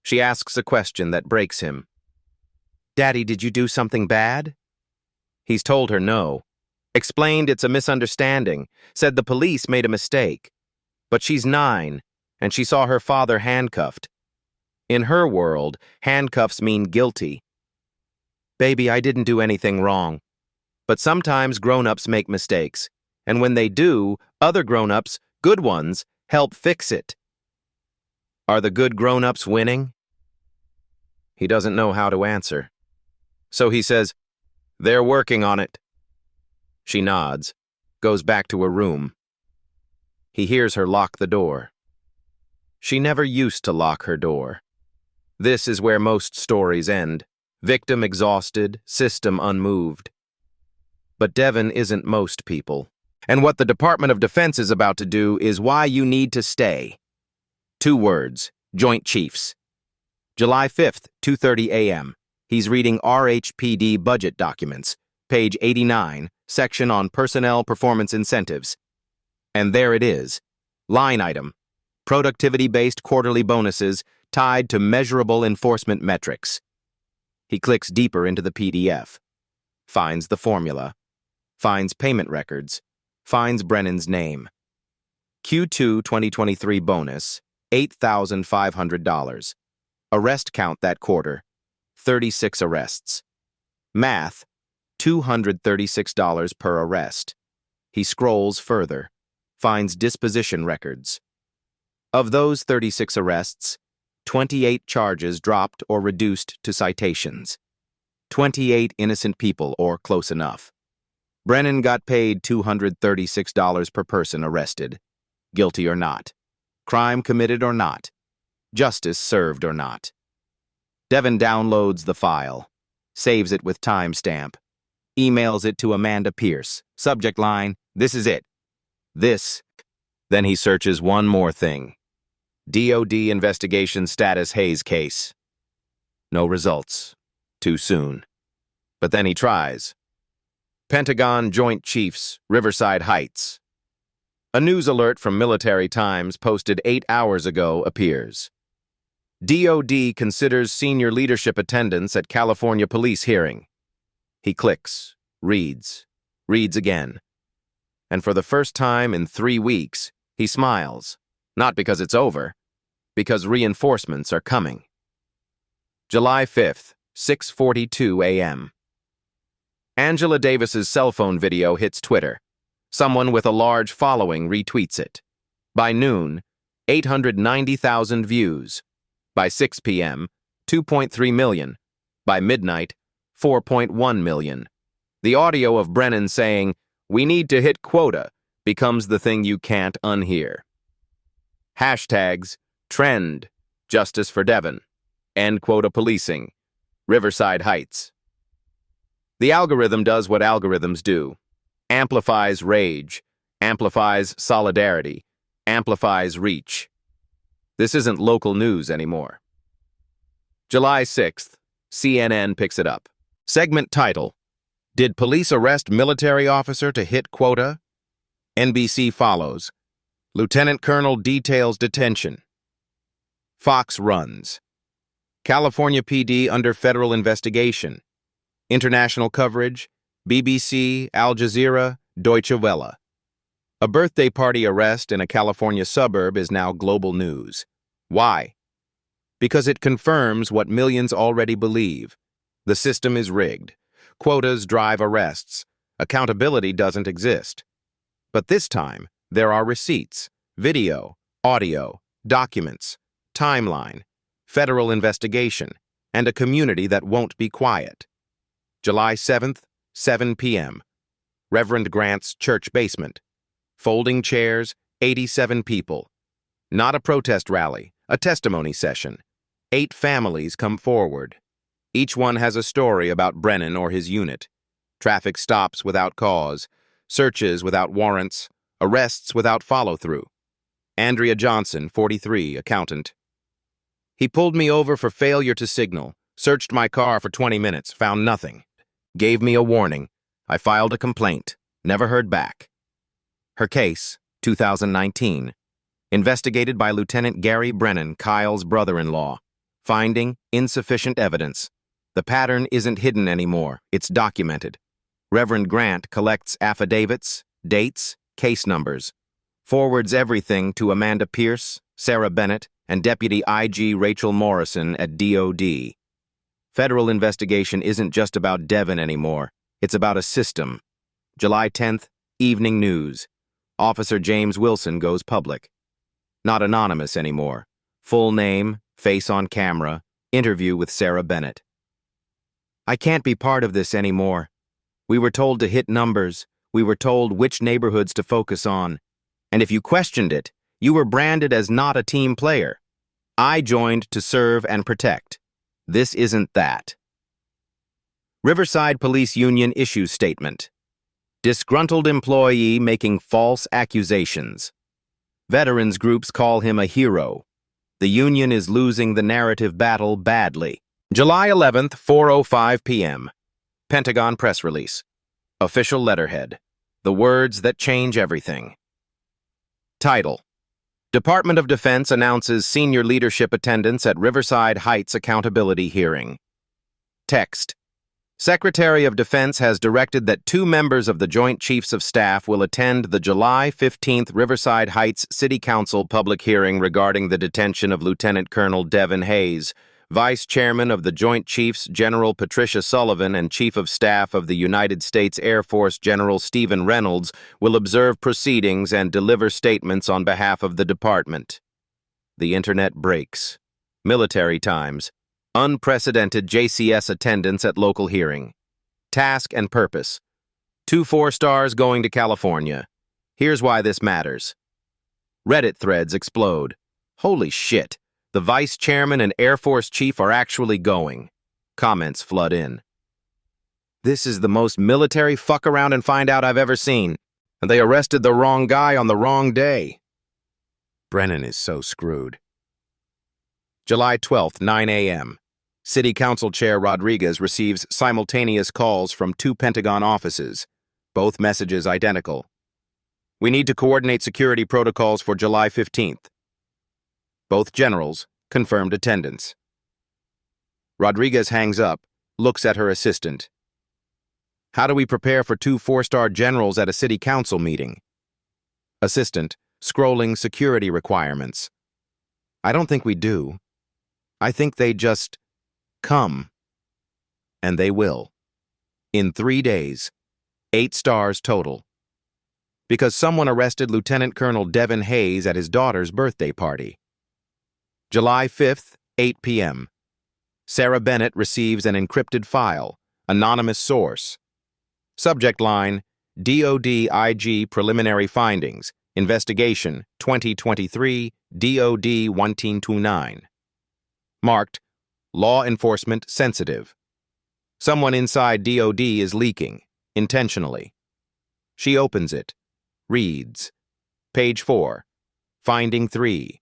She asks a question that breaks him. "Daddy, did you do something bad?" He's told her no. Explained it's a misunderstanding. Said the police made a mistake. But she's 9, and she saw her father handcuffed. In her world, handcuffs mean guilty. "Baby, I didn't do anything wrong." But sometimes grown-ups make mistakes. And when they do, other grown-ups, good ones, help fix it. Are the good grown-ups winning? He doesn't know how to answer. So he says, "They're working on it." She nods, goes back to her room. He hears her lock the door. She never used to lock her door. This is where most stories end. Victim exhausted, system unmoved. But Devon isn't most people. And what the Department of Defense is about to do is why you need to stay. 2 words, Joint Chiefs. July 5th, 2:30 a.m. He's reading RHPD budget documents, page 89, section on personnel performance incentives. And there it is. Line item, productivity-based quarterly bonuses tied to measurable enforcement metrics. He clicks deeper into the PDF, finds the formula, finds payment records, finds Brennan's name. Q2 2023 bonus, $8,500. Arrest count that quarter, 36 arrests. Math, $236 per arrest. He scrolls further, finds disposition records. Of those 36 arrests, 28 charges dropped or reduced to citations. 28 innocent people, or close enough. Brennan got paid $236 per person arrested. Guilty or not. Crime committed or not. Justice served or not. Devon downloads the file, saves it with timestamp, emails it to Amanda Pierce. Subject line, "This is it." This. Then he searches one more thing. DOD investigation status Hayes case. No results. Too soon. But then he tries. Pentagon Joint Chiefs, Riverside Heights. A news alert from Military Times posted 8 hours ago appears. DOD considers senior leadership attendance at California police hearing. He clicks, reads again. And for the first time in 3 weeks, he smiles. Not because it's over, because reinforcements are coming. July 5th, 6:42 a.m. Angela Davis's cell phone video hits Twitter. Someone with a large following retweets it. By noon, 890,000 views. By 6 p.m., 2.3 million. By midnight, 4.1 million. The audio of Brennan saying, "We need to hit quota," becomes the thing you can't unhear. Hashtags, trend, justice for Devon, end quota policing, Riverside Heights. The algorithm does what algorithms do. Amplifies rage, amplifies solidarity, amplifies reach. This isn't local news anymore. July 6th, CNN picks it up. Segment title, "Did police arrest military officer to hit quota?" NBC follows. Lieutenant Colonel details detention. Fox runs. California PD under federal investigation. International coverage, BBC, Al Jazeera, Deutsche Welle. A birthday party arrest in a California suburb is now global news. Why? Because it confirms what millions already believe. The system is rigged. Quotas drive arrests. Accountability doesn't exist. But this time, there are receipts, video, audio, documents, timeline, federal investigation, and a community that won't be quiet. July 7th, 7 p.m. Reverend Grant's church basement. Folding chairs, 87 people. Not a protest rally, a testimony session. 8 families come forward. Each one has a story about Brennan or his unit. Traffic stops without cause, searches without warrants, arrests without follow-through. Andrea Johnson, 43, accountant. He pulled me over for failure to signal, searched my car for 20 minutes, found nothing. Gave me a warning. I filed a complaint. Never heard back. Her case, 2019. Investigated by Lieutenant Gary Brennan, Kyle's brother-in-law. Finding insufficient evidence. The pattern isn't hidden anymore, it's documented. Reverend Grant collects affidavits, dates, case numbers, forwards everything to Amanda Pierce, Sarah Bennett, and Deputy IG Rachel Morrison at DOD. Federal investigation isn't just about Devon anymore, it's about a system. July 10th, Evening News. Officer James Wilson goes public. Not anonymous anymore. Full name, face on camera, interview with Sarah Bennett. I can't be part of this anymore. We were told to hit numbers, we were told which neighborhoods to focus on, and if you questioned it, you were branded as not a team player. I joined to serve and protect. This isn't that. Riverside Police Union issues statement. Disgruntled employee making false accusations. Veterans groups call him a hero. The union is losing the narrative battle badly. July 11th, 4:05 p.m. Pentagon press release. Official letterhead. The words that change everything. Title: Department of Defense announces senior leadership attendance at Riverside Heights accountability hearing. Text: Secretary of Defense has directed that 2 members of the Joint Chiefs of Staff will attend the July 15th Riverside Heights City Council public hearing regarding the detention of Lieutenant Colonel Devon Hayes, Vice Chairman of the Joint Chiefs General Patricia Sullivan and Chief of Staff of the United States Air Force General Stephen Reynolds will observe proceedings and deliver statements on behalf of the department. The Internet breaks. Military Times. Unprecedented JCS attendance at local hearing. Task and purpose. 2 4-stars going to California. Here's why this matters. Reddit threads explode. Holy shit. The Vice Chairman and Air Force Chief are actually going. Comments flood in. This is the most military fuck around and find out I've ever seen. And they arrested the wrong guy on the wrong day. Brennan is so screwed. July 12th, 9 a.m. City Council Chair Rodriguez receives simultaneous calls from 2 Pentagon offices, both messages identical. We need to coordinate security protocols for July 15th. Both generals confirmed attendance. Rodriguez hangs up, looks at her assistant. How do we prepare for 2 4-star generals at a city council meeting? Assistant, scrolling security requirements. I don't think we do. I think they just come. And they will. In 3 days. 8 stars total. Because someone arrested Lieutenant Colonel Devon Hayes at his daughter's birthday party. July 5th, 8 p.m. Sarah Bennett receives an encrypted file. Anonymous source. Subject line: DOD IG Preliminary Findings. Investigation 2023 DOD 1929. Marked: Law Enforcement Sensitive. Someone inside DOD is leaking, intentionally. She opens it. Reads. Page 4. Finding 3.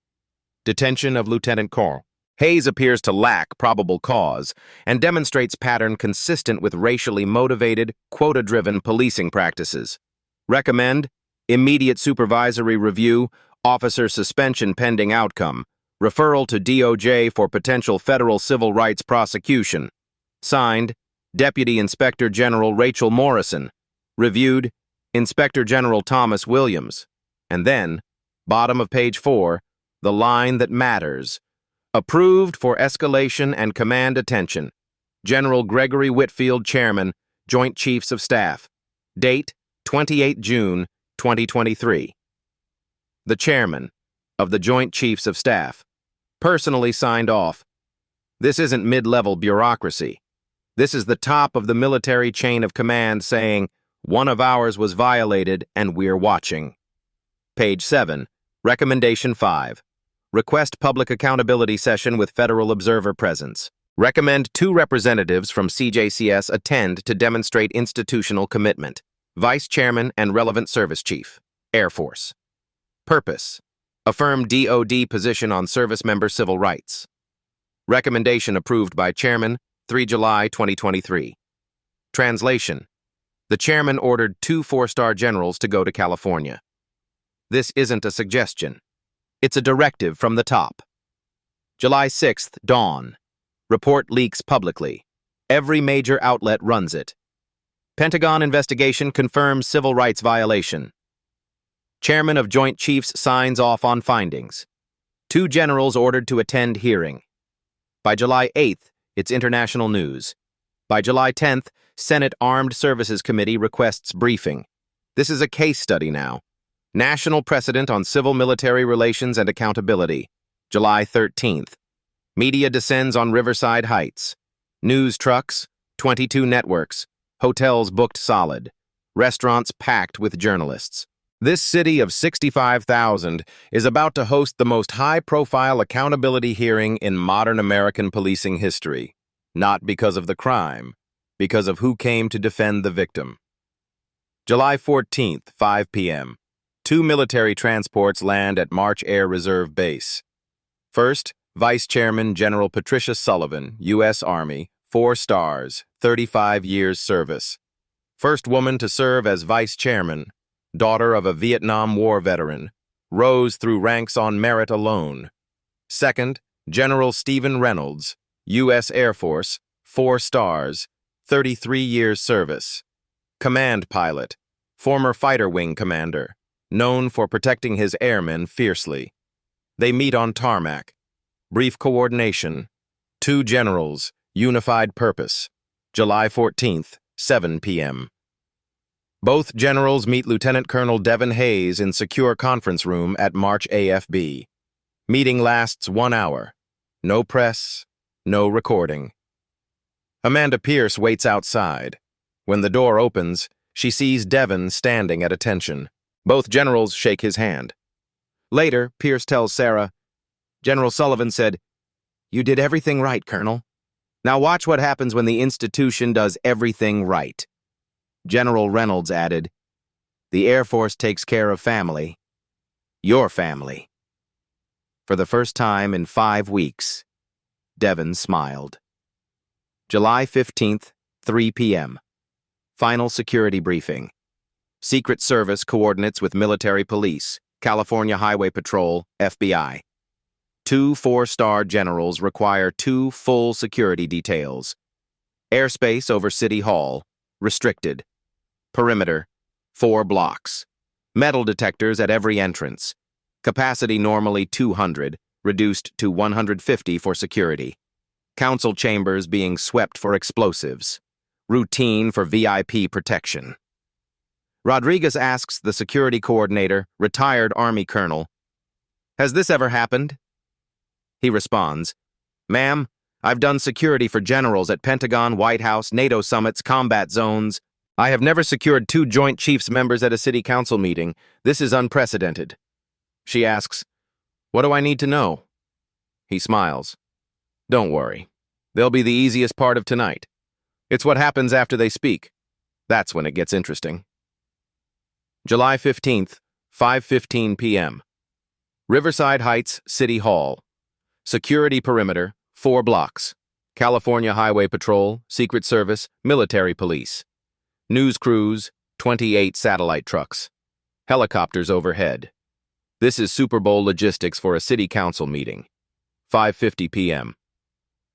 Detention of Lieutenant Colonel Hayes appears to lack probable cause and demonstrates pattern consistent with racially motivated, quota-driven policing practices. Recommend: immediate supervisory review, officer suspension pending outcome, referral to DOJ for potential federal civil rights prosecution. Signed, Deputy Inspector General Rachel Morrison. Reviewed, Inspector General Thomas Williams. And then, bottom of page 4, the line that matters. Approved for escalation and command attention. General Gregory Whitfield, Chairman, Joint Chiefs of Staff. Date, 28 June, 2023. The Chairman of the Joint Chiefs of Staff. Personally signed off. This isn't mid-level bureaucracy. This is the top of the military chain of command saying, one of ours was violated and we're watching. Page 7, Recommendation 5. Request public accountability session with federal observer presence. Recommend 2 representatives from CJCS attend to demonstrate institutional commitment. Vice Chairman and relevant service chief. Air Force. Purpose: affirm DOD position on service member civil rights. Recommendation approved by Chairman, 3 July 2023. Translation: the Chairman ordered 2 4-star generals to go to California. This isn't a suggestion. It's a directive from the top. July 6th, dawn. Report leaks publicly. Every major outlet runs it. Pentagon investigation confirms civil rights violation. Chairman of Joint Chiefs signs off on findings. 2 generals ordered to attend hearing. By July 8th, it's international news. By July 10th, Senate Armed Services Committee requests briefing. This is a case study now. National precedent on civil-military relations and accountability. July 13th. Media descends on Riverside Heights. News trucks, 22 networks. Hotels booked solid. Restaurants packed with journalists. This city of 65,000 is about to host the most high-profile accountability hearing in modern American policing history. Not because of the crime, because of who came to defend the victim. July 14th, 5 p.m. 2 military transports land at March Air Reserve Base. First, Vice Chairman General Patricia Sullivan, U.S. Army, 4 stars, 35 years service. First woman to serve as Vice Chairman, daughter of a Vietnam War veteran, rose through ranks on merit alone. Second, General Stephen Reynolds, U.S. Air Force, 4 stars, 33 years service. Command pilot, former fighter wing commander, known for protecting his airmen fiercely. They meet on tarmac. Brief coordination. 2 generals, unified purpose. July 14th, 7 p.m. Both generals meet Lieutenant Colonel Devin Hayes in secure conference room at March AFB. Meeting lasts 1 hour. No press, no recording. Amanda Pierce waits outside. When the door opens, she sees Devin standing at attention. Both generals shake his hand. Later, Pierce tells Sarah, "General Sullivan said, 'You did everything right, Colonel. Now watch what happens when the institution does everything right.'" General Reynolds added, "The Air Force takes care of family. Your family." For the first time in 5 weeks, Devin smiled. July 15th, 3 p.m. Final security briefing. Secret Service coordinates with military police, California Highway Patrol, FBI. 2 4-star generals require 2 full security details. Airspace over City Hall, restricted. Perimeter, 4 blocks. Metal detectors at every entrance. Capacity normally 200, reduced to 150 for security. Council chambers being swept for explosives. Routine for VIP protection. Rodriguez asks the security coordinator, retired Army colonel, "Has this ever happened?" He responds, "Ma'am, I've done security for generals at Pentagon, White House, NATO summits, combat zones. I have never secured 2 Joint Chiefs members at a city council meeting. This is unprecedented." She asks, "What do I need to know?" He smiles. "Don't worry. They'll be the easiest part of tonight. It's what happens after they speak. That's when it gets interesting." July 15th, 5:15 p.m. Riverside Heights, City Hall. Security perimeter, 4 blocks. California Highway Patrol, Secret Service, military police. News crews, 28 satellite trucks. Helicopters overhead. This is Super Bowl logistics for a city council meeting. 5:50 p.m.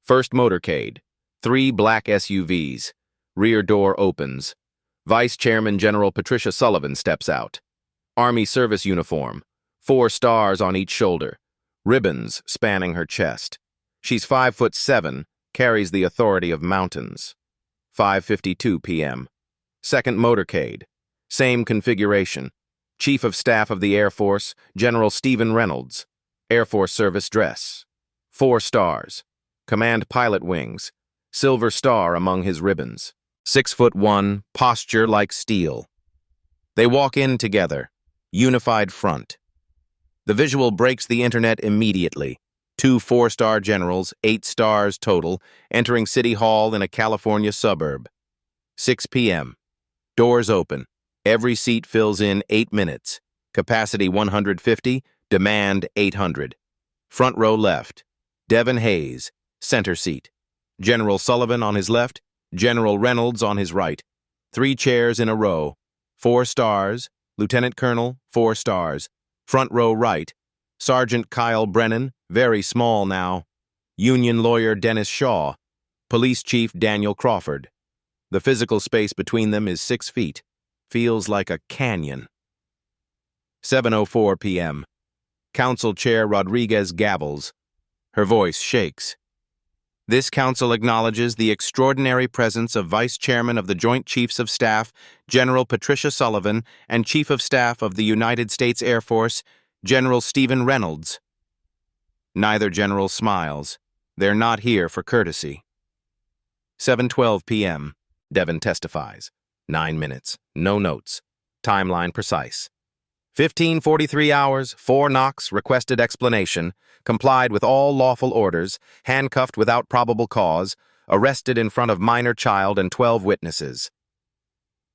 First motorcade, 3 black SUVs. Rear door opens. Vice Chairman General Patricia Sullivan steps out. Army service uniform, 4 stars on each shoulder. Ribbons spanning her chest. She's 5'7", carries the authority of mountains. 5:52 p.m. Second motorcade. Same configuration. Chief of Staff of the Air Force, General Stephen Reynolds. Air Force service dress. 4 stars. Command pilot wings. Silver star among his ribbons. 6'1", posture like steel. They walk in together. Unified front. The visual breaks the internet immediately. 2 4-star generals, 8 stars total, entering City Hall in a California suburb. 6 p.m. Doors open. Every seat fills in 8 minutes. Capacity 150, demand 800. Front row left. Devin Hayes, center seat. General Sullivan on his left, General Reynolds on his right. 3 chairs in a row. 4 stars, Lieutenant Colonel, 4 stars. Front row right. Sergeant Kyle Brennan, very small now, Union lawyer Dennis Shaw, police chief Daniel Crawford. The physical space between them is 6 feet. Feels like a canyon. 7:04 p.m. Council Chair Rodriguez gavels. Her voice shakes. This council acknowledges the extraordinary presence of Vice Chairman of the Joint Chiefs of Staff, General Patricia Sullivan, and Chief of Staff of the United States Air Force, General Stephen Reynolds. Neither general smiles. They're not here for courtesy. 7:12 p.m. Devon testifies. 9 minutes. No notes. Timeline precise. 15:43 hours, 4 knocks, requested explanation, complied with all lawful orders, handcuffed without probable cause, arrested in front of minor child and 12 witnesses.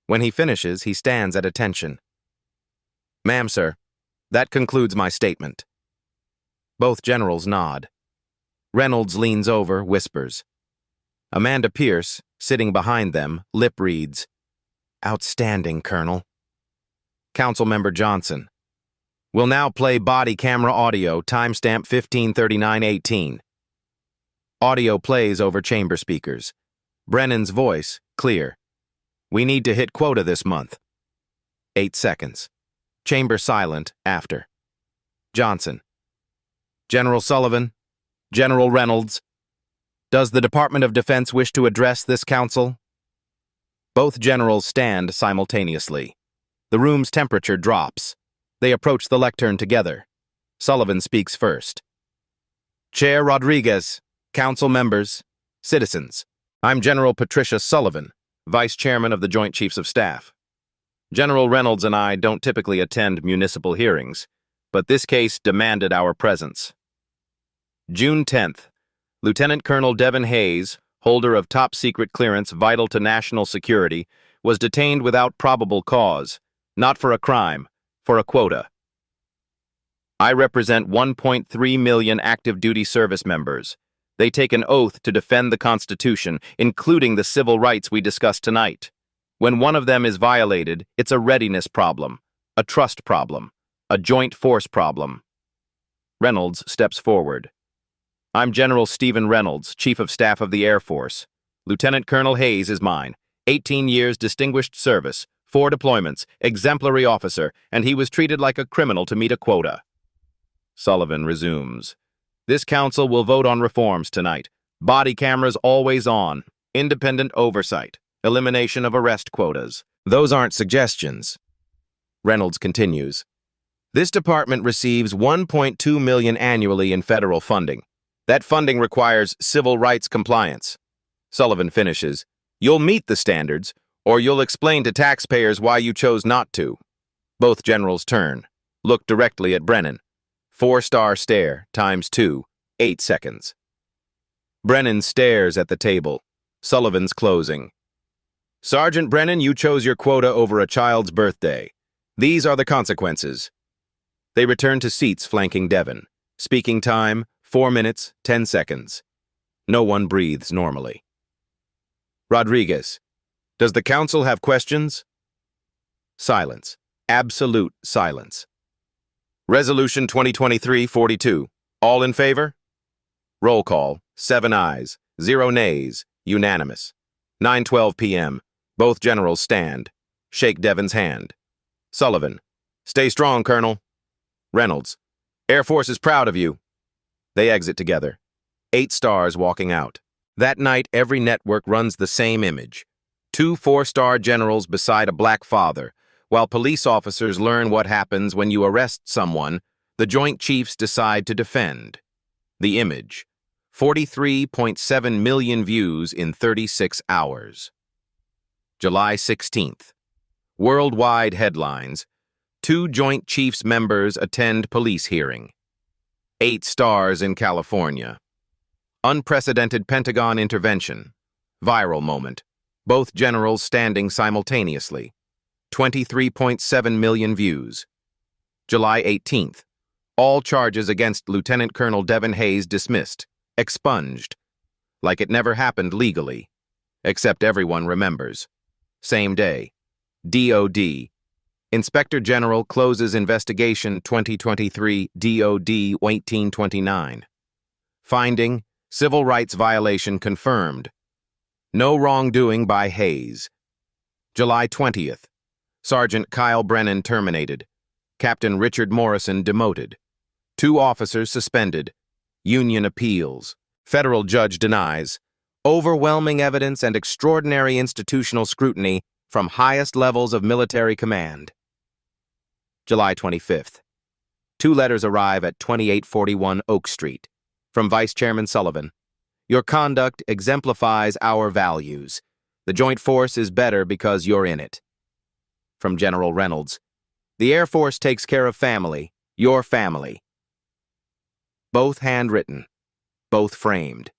When he finishes, he stands at attention. "Ma'am, sir, that concludes my statement." Both generals nod. Reynolds leans over, whispers. Amanda Pierce, sitting behind them, lip reads, "Outstanding, Colonel." Councilmember Johnson. "We'll now play body camera audio, timestamp 15:39:18. Audio plays over chamber speakers. Brennan's voice, clear. "We need to hit quota this month." 8 seconds. Chamber silent after. Johnson. "General Sullivan, General Reynolds, does the Department of Defense wish to address this council?" Both generals stand simultaneously. The room's temperature drops. They approach the lectern together. Sullivan speaks first. "Chair Rodriguez, council members, citizens, I'm General Patricia Sullivan, Vice Chairman of the Joint Chiefs of Staff. General Reynolds and I don't typically attend municipal hearings, but this case demanded our presence. June 10th, Lieutenant Colonel Devin Hayes, holder of top-secret clearance vital to national security, was detained without probable cause, not for a crime, for a quota. I represent 1.3 million active-duty service members. They take an oath to defend the Constitution, including the civil rights we discussed tonight. When one of them is violated, it's a readiness problem, a trust problem, a joint force problem." Reynolds steps forward. "I'm General Stephen Reynolds, Chief of Staff of the Air Force. Lieutenant Colonel Hayes is mine. 18 years distinguished service, 4 deployments, exemplary officer, and he was treated like a criminal to meet a quota." Sullivan resumes. "This council will vote on reforms tonight. Body cameras always on, independent oversight, elimination of arrest quotas. Those aren't suggestions." Reynolds continues. "This department receives $1.2 million annually in federal funding. That funding requires civil rights compliance." Sullivan finishes. "You'll meet the standards, or you'll explain to taxpayers why you chose not to." Both generals turn, look directly at Brennan. 4-star stare, ×2, 8 seconds. Brennan stares at the table. Sullivan's closing. "Sergeant Brennan, you chose your quota over a child's birthday. These are the consequences." They return to seats flanking Devon. Speaking time, 4 minutes, 10 seconds. No one breathes normally. Rodriguez. "Does the council have questions?" Silence. Absolute silence. Resolution 2023-42. All in favor? Roll call. 7 ayes, 0 nays. Unanimous. 9:12 p.m. Both generals stand. Shake Devon's hand. Sullivan. "Stay strong, Colonel." Reynolds. "Air Force is proud of you." They exit together. 8 stars walking out. That night, every network runs the same image. 2 4-star generals beside a black father. While police officers learn what happens when you arrest someone, the Joint Chiefs decide to defend. The image. 43.7 million views in 36 hours. July 16th. Worldwide headlines. 2 Joint Chiefs members attend police hearing. 8 stars in California. Unprecedented Pentagon intervention. Viral moment. Both generals standing simultaneously. 23.7 million views. July 18th. All charges against Lieutenant Colonel Devin Hayes dismissed, expunged. Like it never happened legally. Except everyone remembers. Same day. DOD. Inspector General closes investigation 2023 DOD 1829. Finding, Civil rights violation confirmed. No wrongdoing by Hayes. July 20th. Sergeant Kyle Brennan terminated. Captain Richard Morrison demoted. 2 officers suspended. Union appeals. Federal judge denies. Overwhelming evidence and extraordinary institutional scrutiny from highest levels of military command. July 25th. 2 letters arrive at 2841 Oak Street. From Vice Chairman Sullivan. Your conduct exemplifies our values. The joint force is better because you're in it. From General Reynolds. The Air Force takes care of family, your family. Both handwritten, both framed.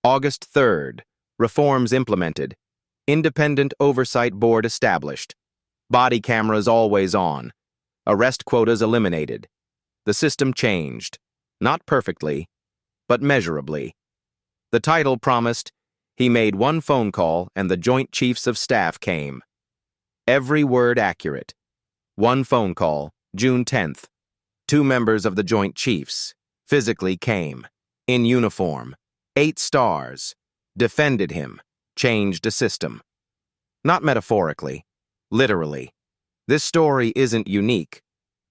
August 3rd. Reforms implemented. Independent Oversight Board established. Body cameras always on. Arrest quotas eliminated. The system changed. Not perfectly, but measurably. The title promised, he made 1 phone call and the Joint Chiefs of Staff came. Every word accurate. 1 phone call, June 10th. 2 members of the Joint Chiefs physically came. In uniform. 8 stars. Defended him. Changed a system. Not metaphorically. Literally. This story isn't unique.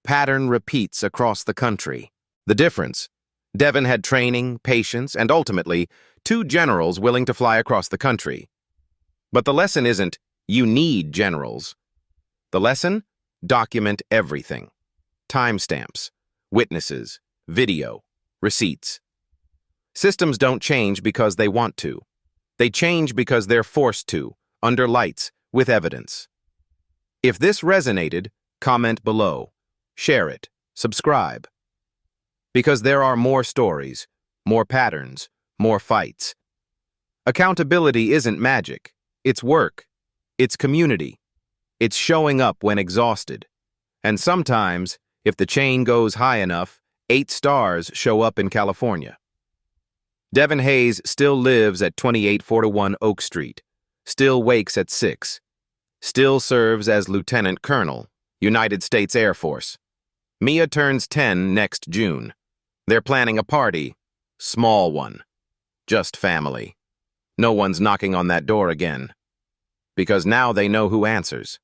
Pattern repeats across the country. The difference: Devon had training, patience, and ultimately 2 generals willing to fly across the country. But the lesson isn't, you need generals. The lesson? Document everything. Timestamps, witnesses, video, receipts. Systems don't change because they want to. They change because they're forced to, under lights, with evidence. If this resonated, comment below. Share it. Subscribe. Because there are more stories, more patterns, more fights. Accountability isn't magic. It's work. It's community. It's showing up when exhausted. And sometimes, if the chain goes high enough, 8 stars show up in California. Devon Hayes still lives at 2841 Oak Street. Still wakes at 6. Still serves as Lieutenant Colonel, United States Air Force. Mia turns 10 next June. They're planning a party. Small one. Just family. No one's knocking on that door again. Because now they know who answers.